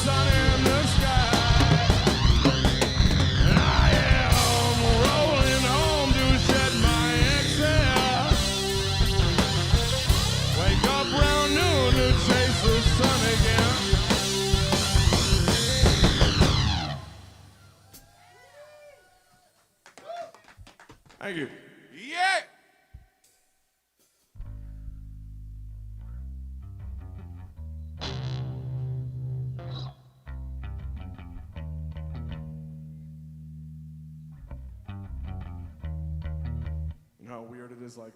sun in the sky. And I am rolling home to shed my excess. Wake up round noon to chase the sun again. Thank you. Yeah. You know how weird it is, like.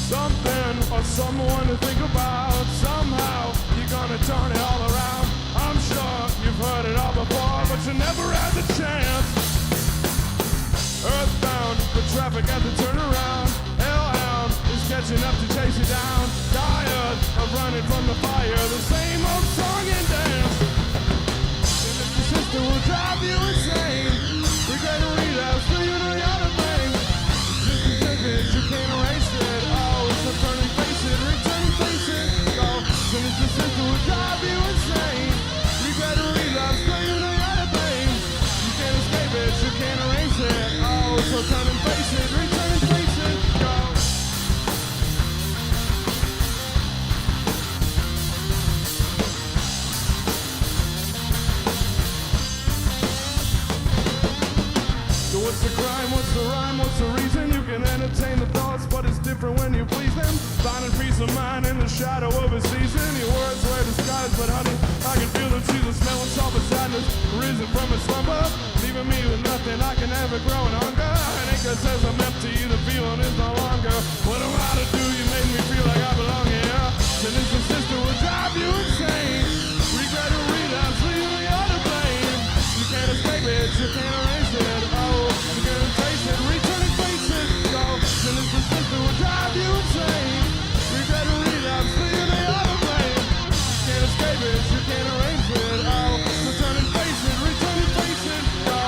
Something or someone to think about. Somehow you're gonna turn it all around. I'm sure you've heard it all before, but you never had the chance. Earthbound, the traffic at the turnaround. Hellhound is catching up to chase you down. Tired of running from the fire, the same old song and dance. And if your sister will drive you insane, we're gonna relapse till you know the other thing. Just a ticket, you can't erase it. Oh, it's a turn and face it, return and face it. Go, and if your sister will drive you insane, we gotta relapse till you know the other thing. You can't escape it, you can't erase it. Oh, so turn and face it, return and face it. Go. So what's the crime, what's the rhyme, what's the reason? You can entertain the thoughts, but it's different when you please them. Finding peace of mind in the shadow of a season. Your words were disguised, but honey, I can feel them. She's the smell of sulfur sadness, risen from a slumber, leaving me with nothing I can ever grow in hunger. And anchor says I'm empty, the feeling is no longer. What am I to do? You make me feel like I belong here. And this your sister will drive you insane. Regret to relapse, leave the other blame. You can't escape it, you can't erase it. Oh, you can't face it, return and face it. Go, and this your sister will drive you insane. Regret to relapse, leave the other blame. You can't escape it, you can't erase it. Oh, so turn and face it, return and face it. Go.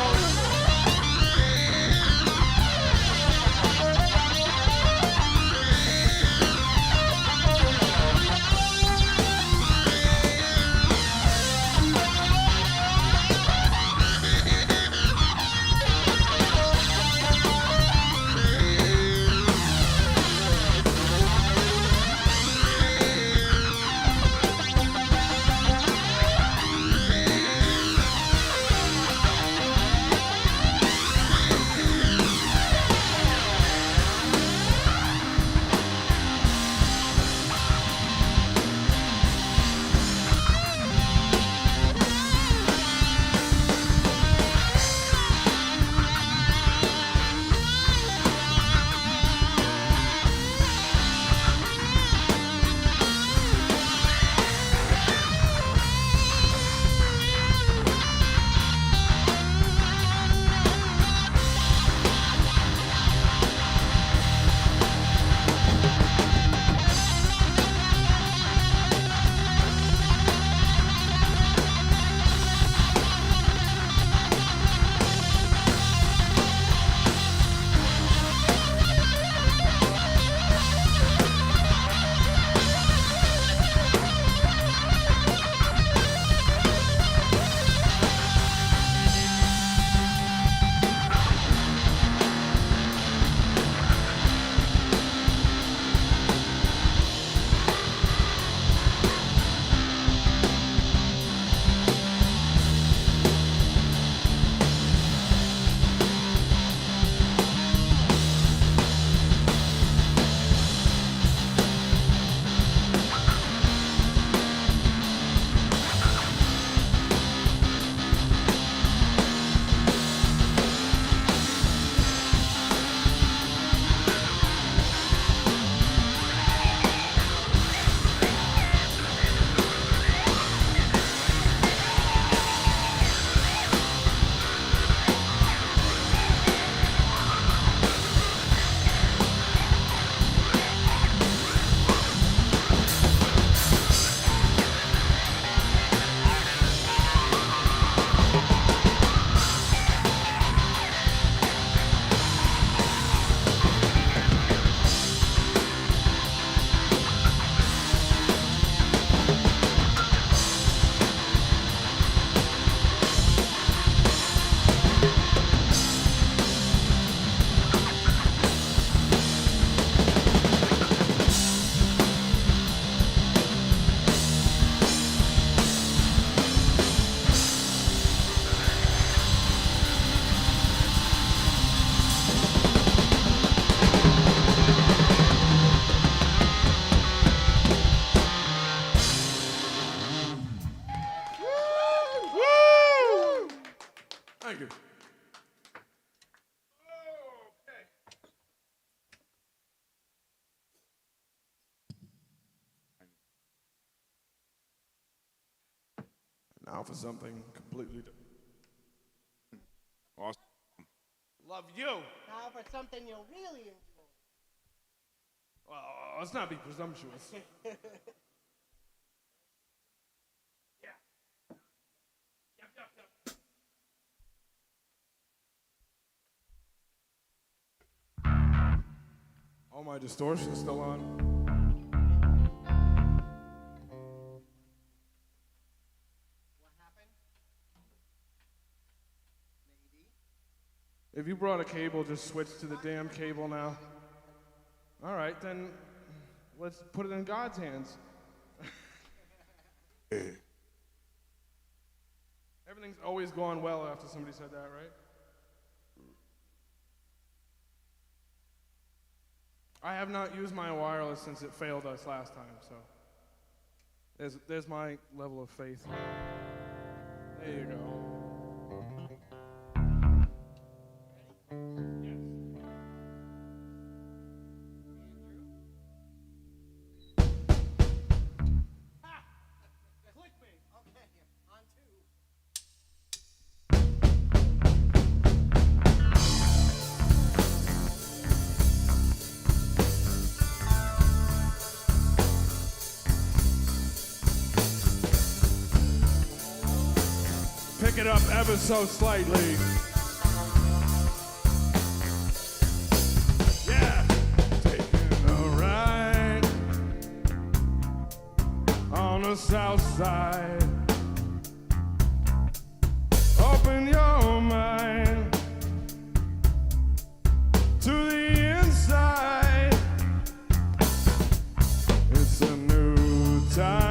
Now for something completely different. Awesome. Love you. Now for something you'll really enjoy. Well, let's not be presumptuous. All my distortion's still on. If you brought a cable, just switch to the damn cable now. All right, then let's put it in God's hands. Everything's always gone well after somebody said that, right? I have not used my wireless since it failed us last time, so there's my level of faith. There you go. Pick it up ever so slightly. Yeah. Taking a ride on the south side. Open your mind to the inside. It's a new time.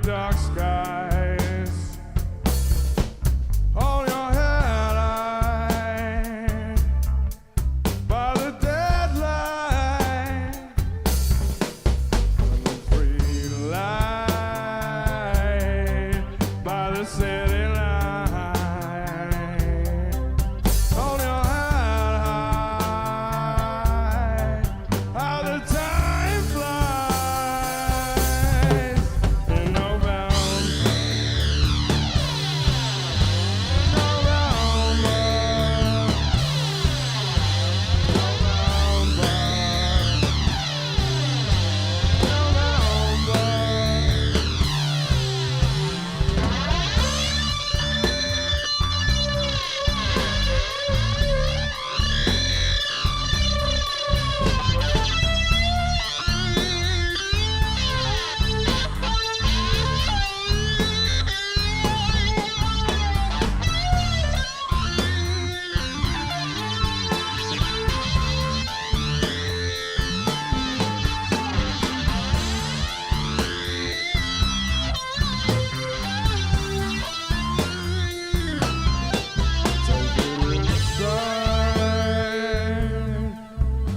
Dark skies, hold your head high by the deadline, on the free light by the city line. Hold your head high, how the time flies.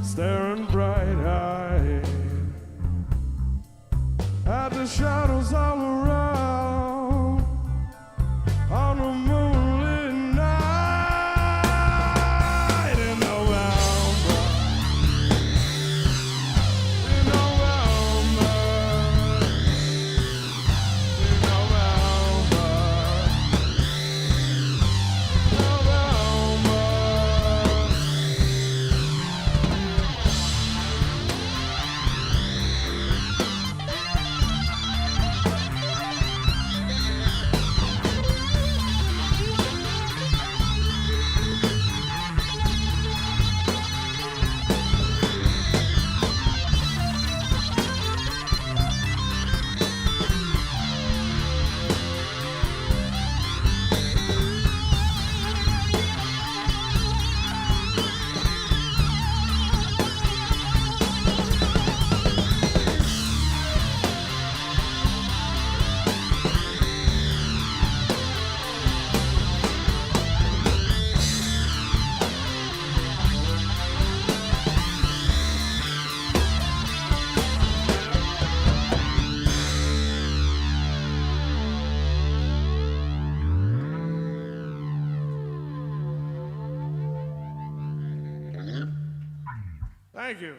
Staring bright-eyed at the shadows all around on a moonlit night in November. In November. In November. November. Thank you.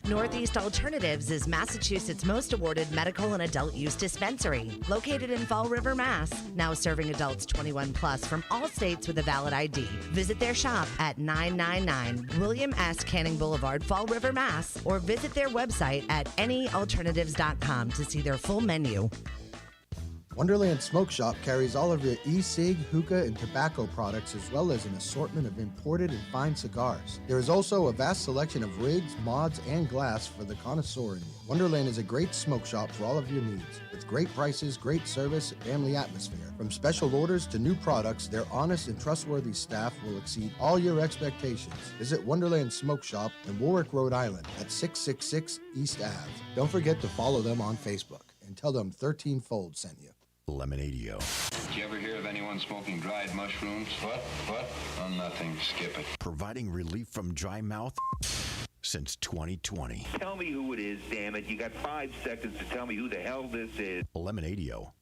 Northeast Alternatives is Massachusetts' most awarded medical and adult use dispensary, located in Fall River, Mass. Now serving adults 21 plus from all states with a valid ID. Visit their shop at 999 William S. Canning Boulevard, Fall River, Mass. Or visit their website at anyalternatives.com to see their full menu. Wonderland Smoke Shop carries all of your e-cig, hookah, and tobacco products, as well as an assortment of imported and fine cigars. There is also a vast selection of rigs, mods, and glass for the connoisseur in you. Wonderland is a great smoke shop for all of your needs. With great prices, great service, and family atmosphere. From special orders to new products, their honest and trustworthy staff will exceed all your expectations. Visit Wonderland Smoke Shop in Warwick, Rhode Island at 666 East Ave. Don't forget to follow them on Facebook and tell them 13 Fold sent you. Lemonadio. Did you ever hear of anyone smoking dried mushrooms? What? Oh, nothing. Skip it. Providing relief from dry mouth since 2020. Tell me who it is, damn it. You got 5 seconds to tell me who the hell this is. Lemonadio.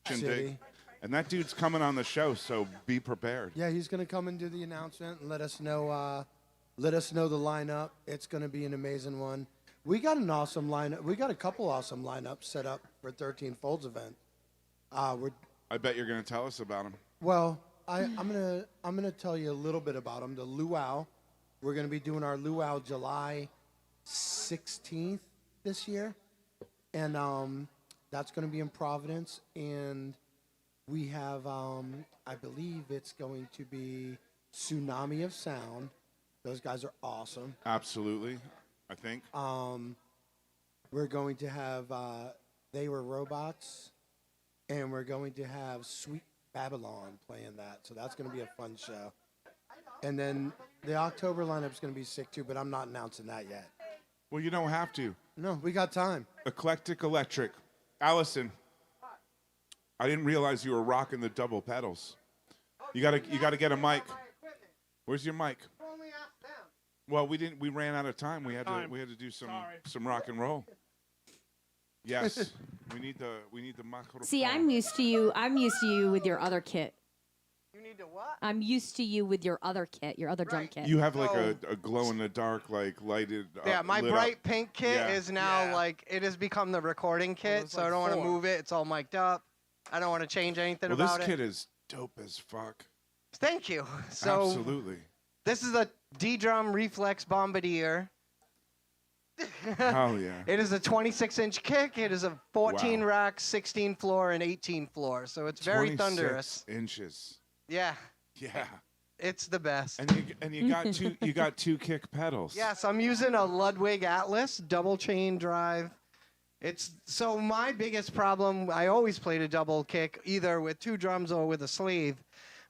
City. And that dude's coming on the show, so be prepared. Yeah, he's going to come and do the announcement and let us know the lineup. It's going to be an amazing one. We got an awesome lineup. We got a couple awesome lineups set up for 13 Folds event. I bet you're going to tell us about them. Well, I'm gonna tell you a little bit about them. The luau, we're going to be doing our luau July 16th this year, and that's going to be in Providence, and we have, I believe it's going to be Tsunami of Sound. Those guys are awesome. Absolutely, I think. We're going to have They Were Robots, and we're going to have Sweet Babylon playing that, so that's going to be a fun show. And then the October lineup's going to be sick too, but I'm not announcing that yet. Well, you don't have to. No, we got time. Eclectic Electric. Allison, I didn't realize you were rocking the double pedals. You gotta get a mic. Where's your mic? Well, we ran out of time. We had to do some rock and roll. Yes. we need the microphone. See, I'm used to you with your other kit. You need to what? I'm used to you with your other kit, your other drum kit. You have like a glow in the dark, like lighted. Yeah, my bright pink kit Yeah. is now like it has become the recording kit, so I don't want to move it. It's all mic'd up. I don't want to change anything about it. This kit is dope as fuck. Thank you. So Absolutely. This is a D-drum reflex bombardier. Hell yeah. It is a 26-inch kick. It is a 14 rack, 16 floor, and 18 floor. So it's very 26 thunderous. inches. Yeah. Yeah. It's the best. And you got two kick pedals. Yes, I'm using a Ludwig Atlas double chain drive. So my biggest problem, I always played a double kick either with 2 drums or with a sleeve,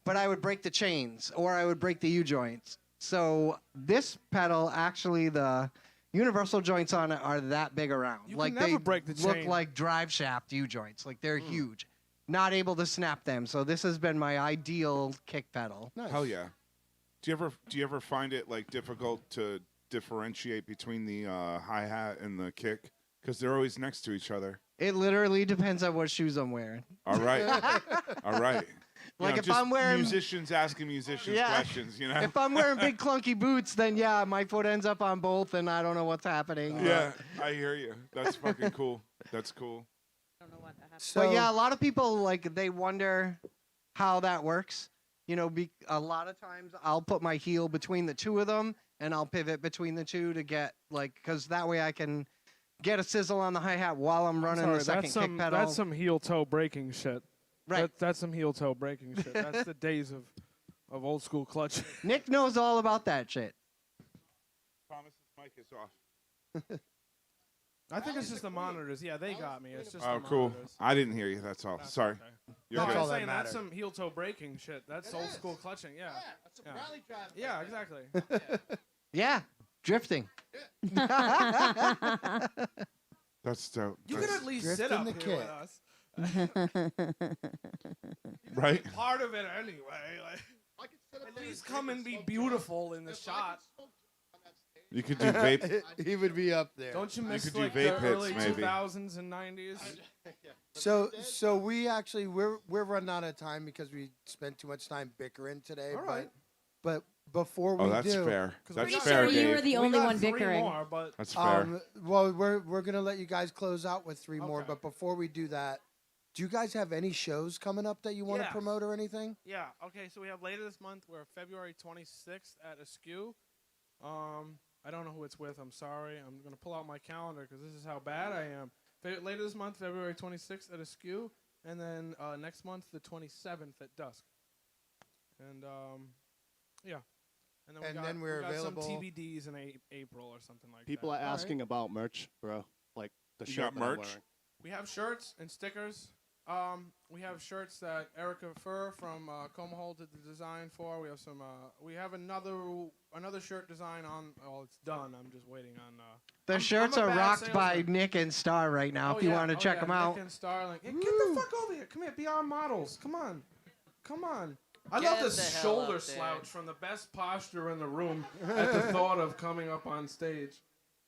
but I would break the chains or I would break the U-joints. So this pedal, actually the universal joints on it are that big around. You can never break the look chain. like drive shaft U-joints. Like they're huge. Not able to snap them. So this has been my ideal kick pedal. Nice. Hell yeah. Do you ever find it like difficult to differentiate between the hi-hat and the kick? Because they're always next to each other. It literally depends on what shoes I'm wearing. All right. All right. Like if just I'm wearing musicians asking musicians questions, you know. If I'm wearing big clunky boots, then yeah, my foot ends up on both, and I don't know what's happening. Yeah, I hear you. That's fucking cool. That's cool. But yeah, a lot of people like they wonder how that works. You know, a lot of times I'll put my heel between the two of them, and I'll pivot between the two to get because that way I can get a sizzle on the hi-hat while I'm running the second kick pedal. That's some heel-toe breaking shit. Right. That's some heel-toe breaking shit. That's the days of old school clutch. Nick knows all about that shit. Thomas's mic is off. I think it's just the monitors. Yeah, they got me. It's just Oh, the cool. monitors. I didn't hear you. That's all. Sorry. Okay. You're No, good. I'm saying that's some heel-toe breaking shit. That's old school clutching. Yeah. That's a rally drive. Yeah, exactly. Yeah, drifting. That's dope. You can at least sit up here with us. Right? Part of it anyway. Like. At least come and be beautiful in the shot. You could do vape. He would be up there. Don't you mix could do like vape the early hits, maybe. 2000s and 90s? So we actually we're running out of time because we spent too much time bickering today. All right. But before we Oh, that's do, fair. That's Pretty fair, sure you were Dave. the We only got one three bickering. more, but That's fair. well, we're gonna let you guys close out with three more. Okay. But before we do that, do you guys have any shows coming up that you want to Yes. promote or anything? yeah, okay. So we have later this month. We're February 26th at Askew. I don't know who it's with. I'm sorry. I'm gonna pull out my calendar because this is how bad I am. Later this month, February 26th at Askew, and then next month, the 27th at dusk. And yeah. And And we then we're we got available- some TBDs in April or something like People that. are asking about merch, bro. Like the You shirt got that I'm merch? wearing. We have shirts and stickers. We have shirts that Erica Fur from Comahole did the design for. We have some. We have another shirt design on. Oh, it's done. I'm just waiting on. The shirts I'm a are bad rocked by salesman. Nick and Star right now. If you want to check them out. Nick and Starling. Hey, get the fuck over here. Come here. Be our models. Come on. Come on. I love Get this the hell shoulder up there. slouch from the best posture in the room at the thought of coming up on stage.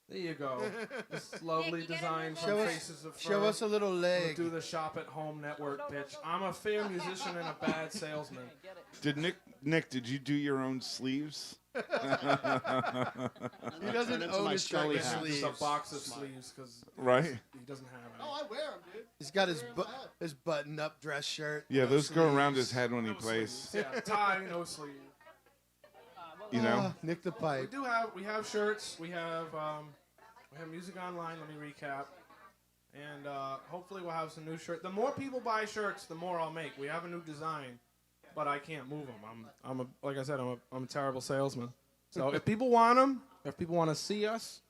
There you go. This lovely Nick, you get design him from Show us- Faces of Fur. Show us a little I'm gonna leg. do the shop at home network pitch. I'm a fair musician and a bad salesman. Did Nick? Did you do your own sleeves? He Turn doesn't into own my his Scully shirt hat. sleeves. Just a box of sleeves because Right. he doesn't have any. I wear them, dude. He's got his button-up dress shirt. Yeah, no those go around sleeves. his head when he No plays. sleeves. Yeah, tie, no sleeve. You know. Nick the Pipe. We have shirts. We have music online. Let me recap. And hopefully we'll have some new shirts. The more people buy shirts, the more I'll make. We have a new design, but I can't move them. Like I said, I'm a terrible salesman. So if people want them, if people want to see us,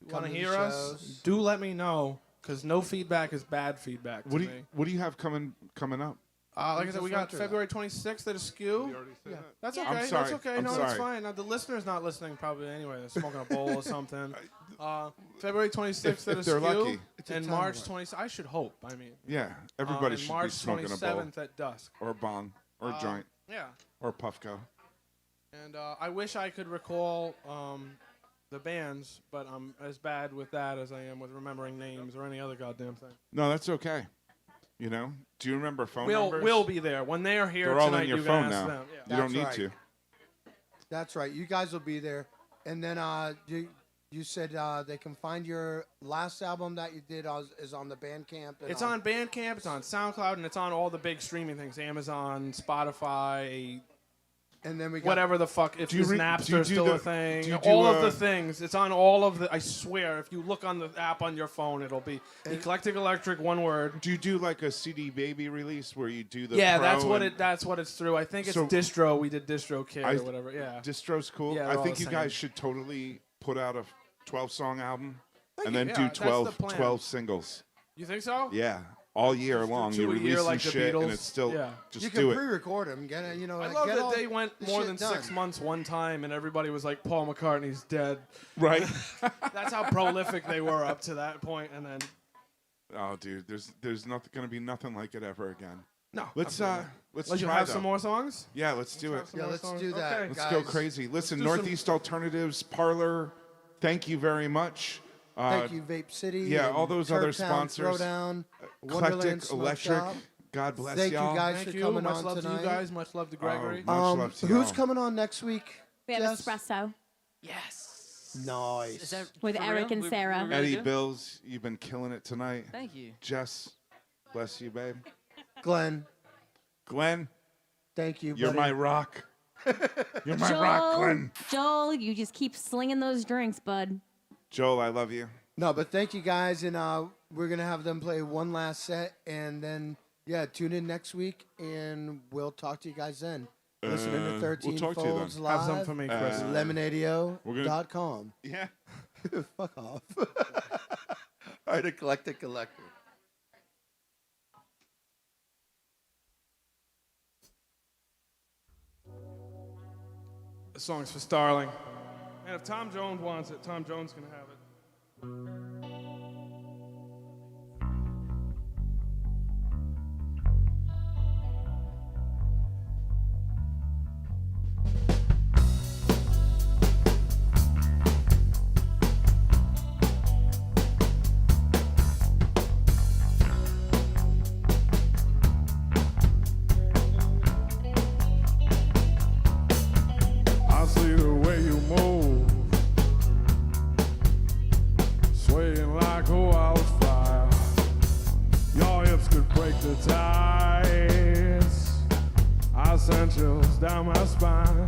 want to to the hear us, shows. do let me know. Because no feedback is bad feedback to me. What do you have coming up? Like I said, just we went got through that. February 26th at Askew. That's okay. I'm sorry. That's okay. I'm No, sorry. that's fine. Now, the listener's not listening probably anyway. They're smoking a bowl or something. February 26th at if they're Askew. lucky. It's a And time March warp. 20th. I should hope. I mean. Yeah, everybody and should March be smoking a bowl 27th at dusk. or a bong or a joint Yeah. or a puffco. And I wish I could recall the bands, but I'm as bad with that as I am with remembering names or any other goddamn thing. No, that's okay. You know. Do you remember phone numbers? We'll be there when they are here They're all tonight. in your you phone can ask now. them. Yeah. You don't That's need right. to. That's right. You guys will be there. And then you said they can find your last album that you did is on the Bandcamp. And It's on Bandcamp, it's on SoundCloud, and it's on all the big streaming things: Amazon, Spotify, And then we got whatever the fuck. If Do you is do Napster you do still the- a thing, do you do, all of the uh, things. It's on all of the. I swear, if you look on the app on your phone, it'll be Eclectic Electric, one word. Do you do like a CD baby release where you do the Yeah, pro that's what and- it. That's what it's through. I think it's So- distro. We did distro kit I- or whatever. Yeah. Distro's cool. Yeah, I they're all think the you guys same. should totally put out a 12-song album Thank and you. then Yeah, do that's the 12 plan. singles. You think so? Yeah, all year long. two You a year release like some the shit and Beatles? it's still Yeah. just you do can it. pre-record them. Get it, you know. I like, love get that all they went the more shit than done. 6 months one time, and everybody was like, "Paul McCartney's dead." Right. That's how prolific they were up to that point, and then Oh, dude, there's not going to be nothing like it ever again. no. Let's absolutely. let's Let you try have though. some more songs. Yeah, let's do it. have some Yeah, more let's songs? do that. Okay. Let's go guys. crazy. Listen, do some- Northeast Alternatives, Parlor, thank you very much. Thank you, Vape City. yeah, and all those other Turptown sponsors. Throwdown, Eclectic Wonderland Smoke Electric. Shop. God bless Thank y'all. you guys Thank for you. coming Much on love tonight. to you guys. Much love to Gregory. Much love to Who's y'all. coming on next week? We have Jess? espresso Yes. Nice. Is that with for Eric real? and We Sarah. really Eddie do? Bills, you've been killing it tonight. Thank you. Jess, bless you, babe. Glenn, Glenn, thank you. you're buddy. my rock. You're my rock, Glenn. Joel, you just keep slinging those drinks, bud. Joel, I love you. No, but thank you guys, and we're gonna have them play one last set, and then tune in next week, and we'll talk to you guys then. Listening to 13 we'll talk to you then. Folds Have live. some for me, Chris. Lemonadio.com. Yeah. Fuck off. All right, Eclectic Electric. The song's for Starling. And if Tom Jones wants it, Tom Jones can have it. hypnotized. I send chills down my spine.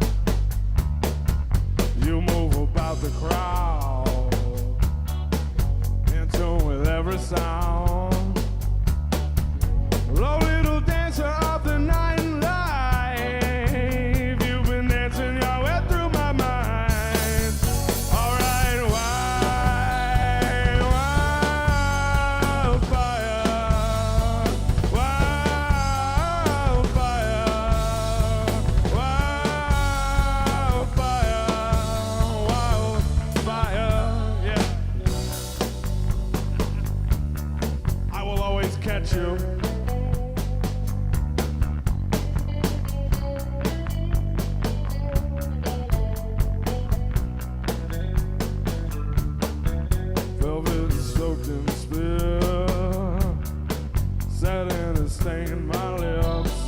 You move about the crowd, in tune with every sound. Low little dancer of the night life. You've been dancing your way through my mind. Alright, wildfire, wildfire, yeah. I will always catch you. Velvet soaked in spill, satin is staining my lips.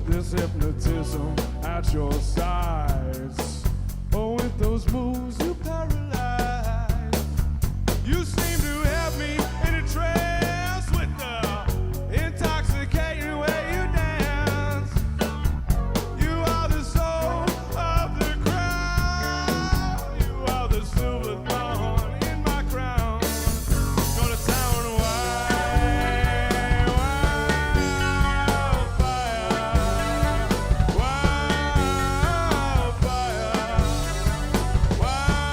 This hypnotism at your sides. Oh, with those moves you paralyze. You seem to have me in a trance with the intoxicating way you dance. You are the soul of the crowd. You are the silver thorn in my crown. Go to town, wildfire, wildfire, wildfire.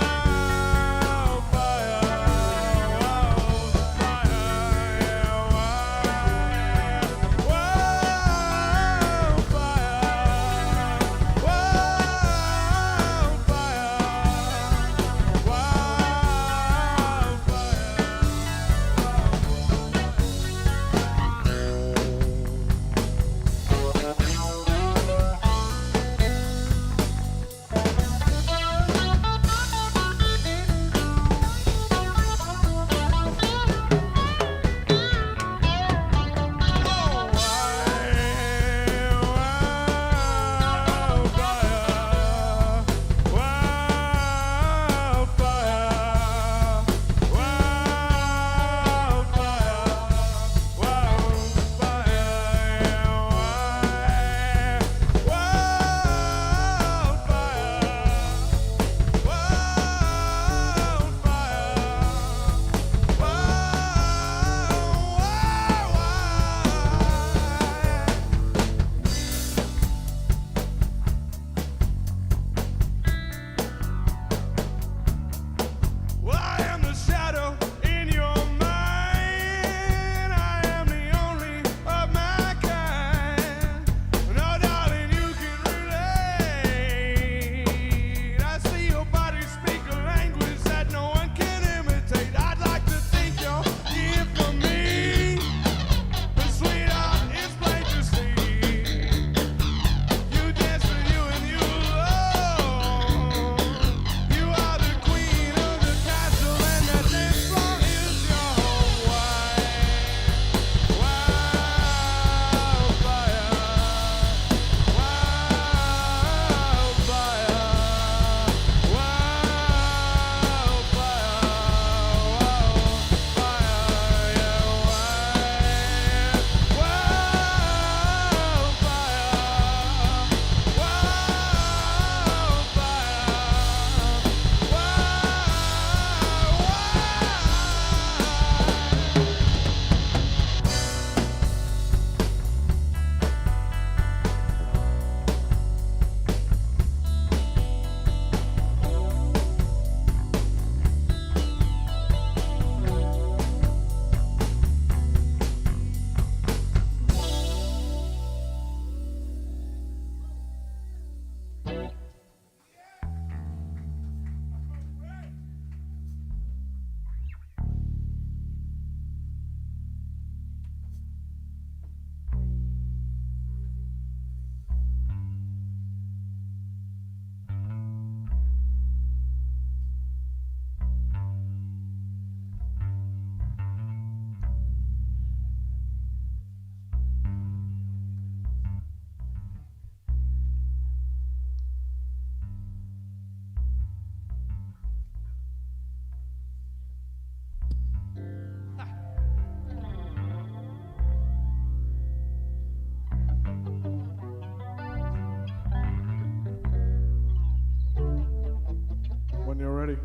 ready?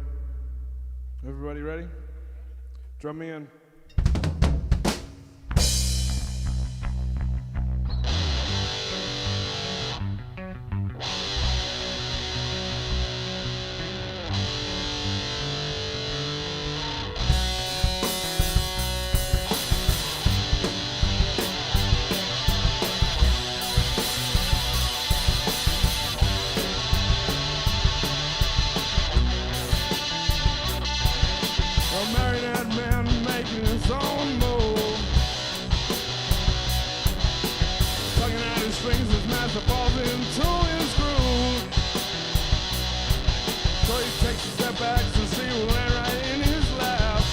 Everybody ready? Drum me in. A marionette man making his own move. Tugging at his strings, his master falls into his groove. So he takes a step back to see who land right in his lap.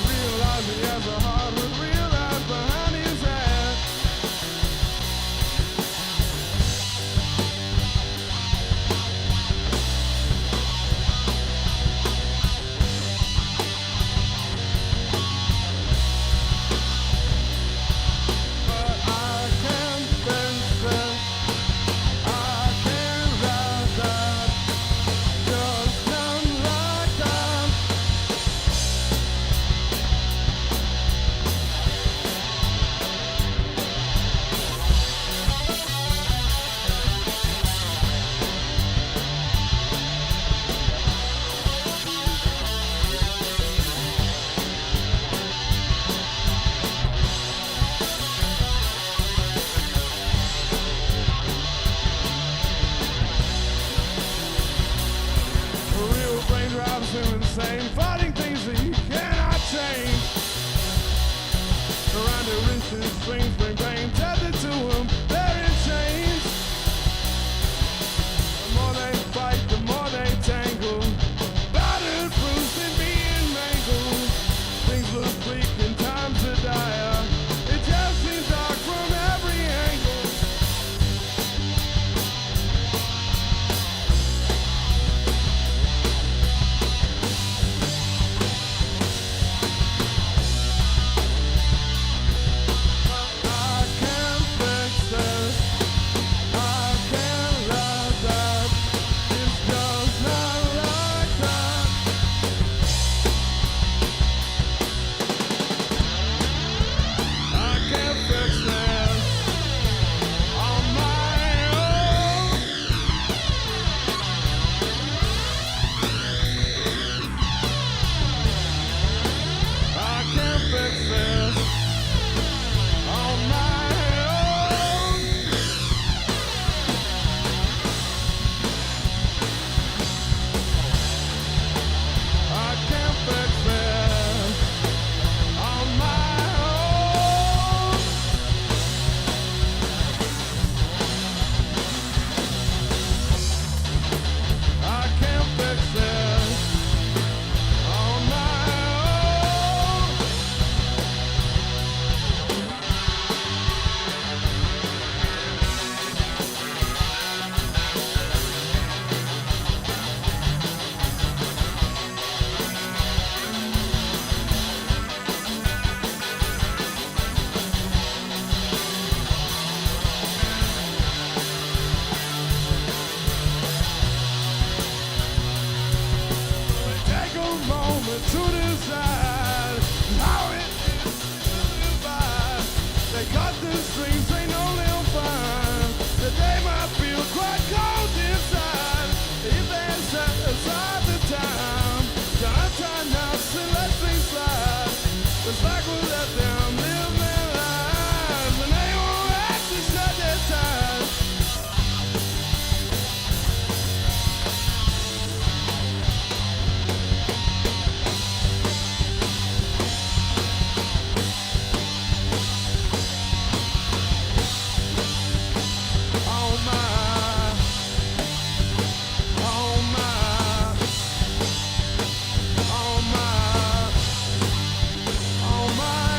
Realizing he has a heart with real life behind his hat. But I can't fence that. I can't ride that. Just none like that. A real brain drives him insane, fighting things that he cannot change. Around the wrist and strings, bring pain tethered to him, they're in chains. The more they fight, the more they tangle. Battered, bruised, and being mangled. Things look bleak and times are dire. It just seems dark from every angle. I can't fix this. I can't love that. It's just not like that. I can't fix this on my own. I can't fix this on my own. I can't fix this on my own. I can't fix this on my own. Take a moment to decide how it is to live by. They cut the strings, they know they'll find that they might feel quite cold inside. If they set aside the time to untie knots and let things slide, it's like we'll let them live their lives and they won't have to shut their ties. Oh my, oh my, oh my, oh my.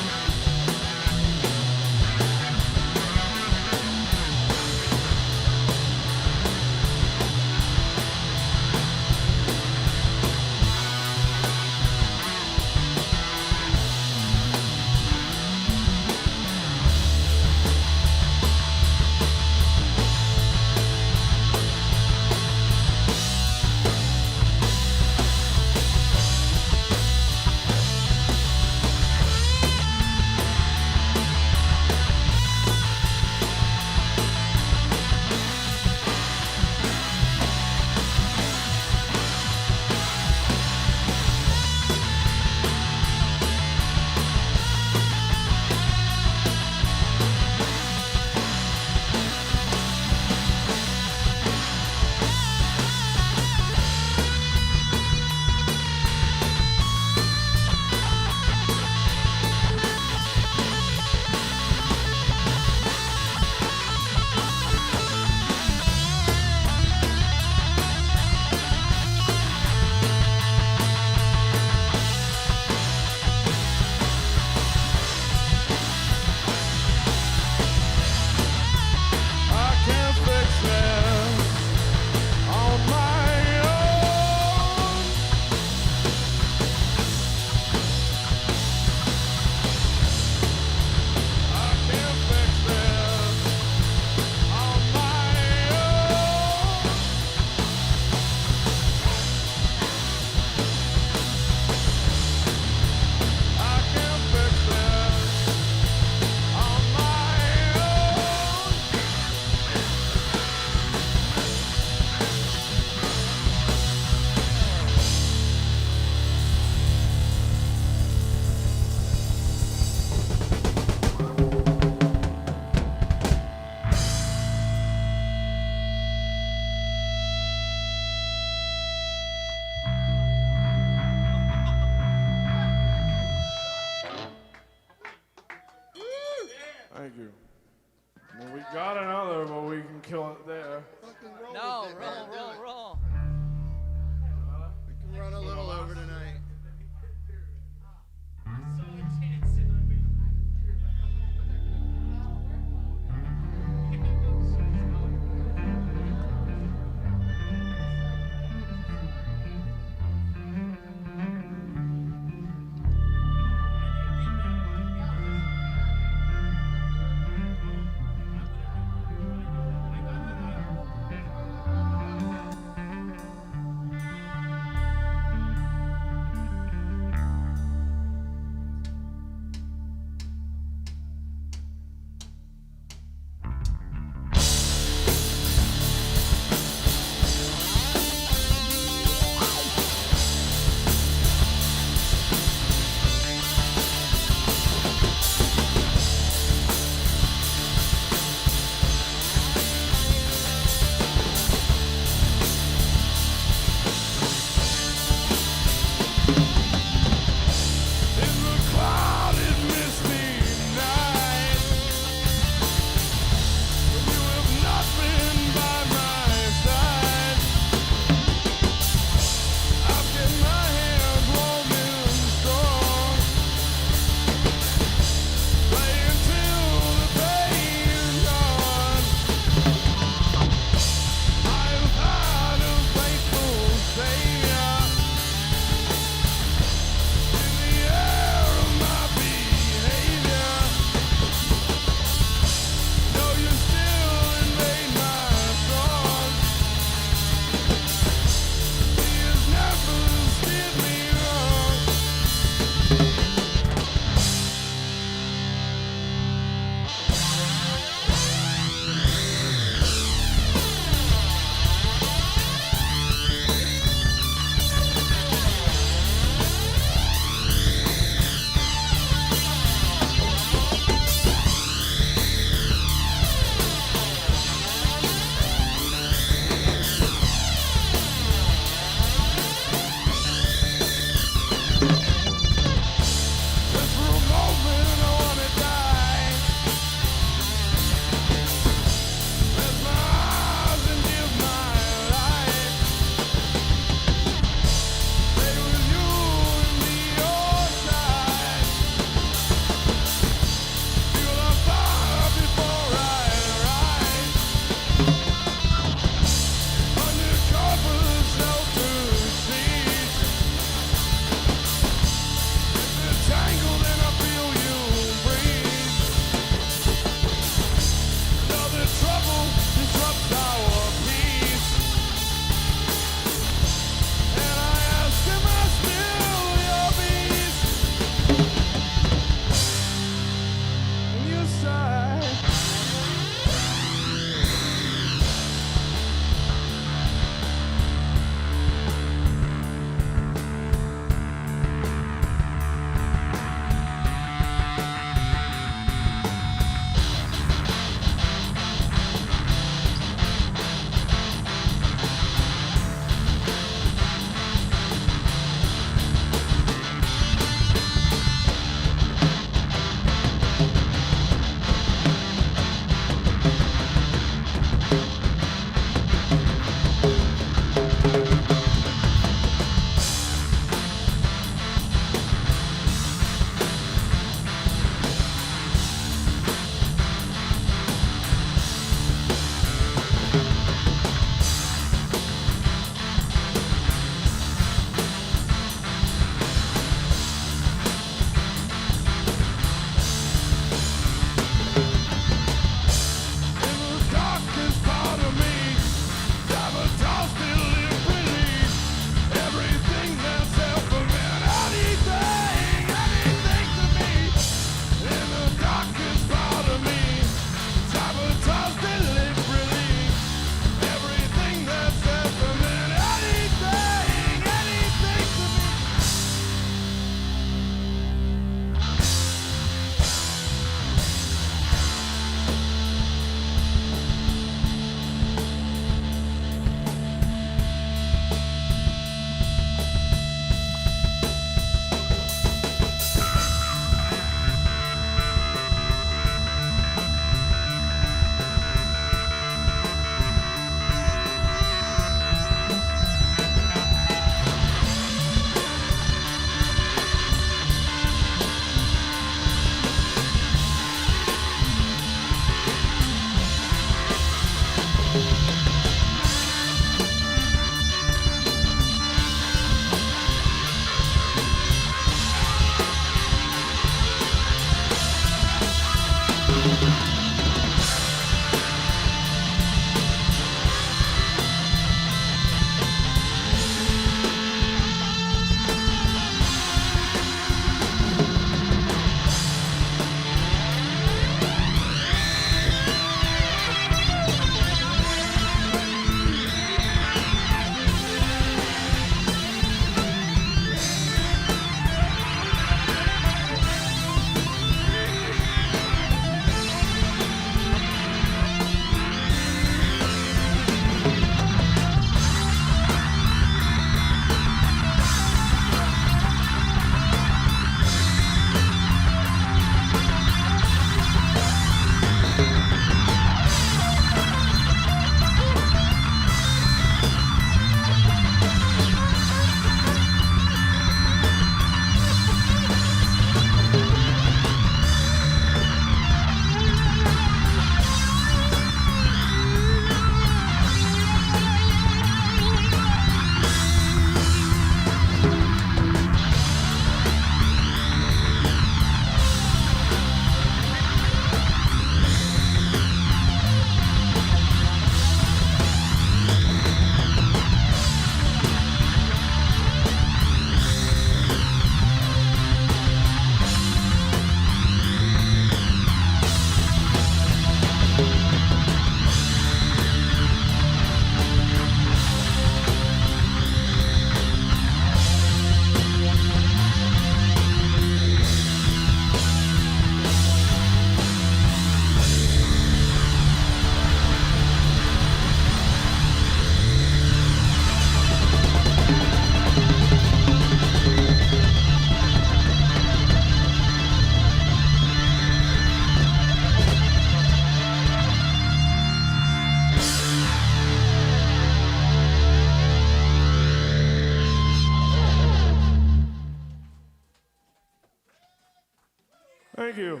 Thank you.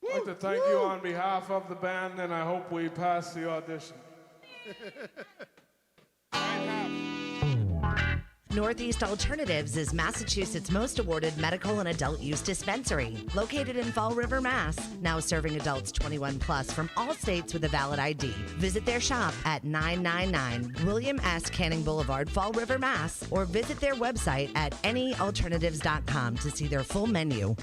I'd like to thank you on behalf of the band, and I hope we pass the audition. Northeast Alternatives is Massachusetts' most awarded medical and adult use dispensary, located in Fall River, Mass. Now serving adults 21 plus from all states with a valid ID. Visit their shop at 999 William S. Canning Boulevard, Fall River, Mass. Or visit their website at anyalternatives.com to see their full menu.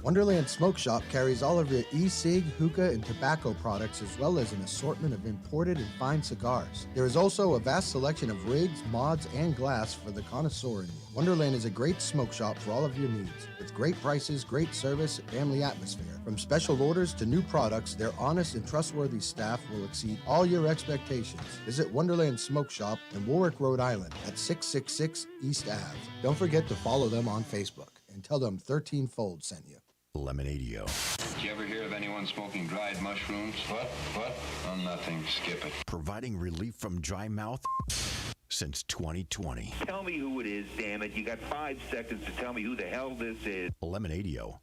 Wonderland Smoke Shop carries all of your e-cig, hookah, and tobacco products, as well as an assortment of imported and fine cigars. There is also a vast selection of rigs, mods, and glass for the connoisseur in you. Wonderland is a great smoke shop for all of your needs. With great prices, great service, and family atmosphere. From special orders to new products, their honest and trustworthy staff will exceed all your expectations. Visit Wonderland Smoke Shop in Warwick, Rhode Island at 666 East Ave. Don't forget to follow them on Facebook and tell them 13 Fold sent you. Lemonadio. Did you ever hear of anyone smoking dried mushrooms? What? Oh, nothing. Skip it. Providing relief from dry mouth since 2020. Tell me who it is, damn it. You got 5 seconds to tell me who the hell this is. Lemonadio.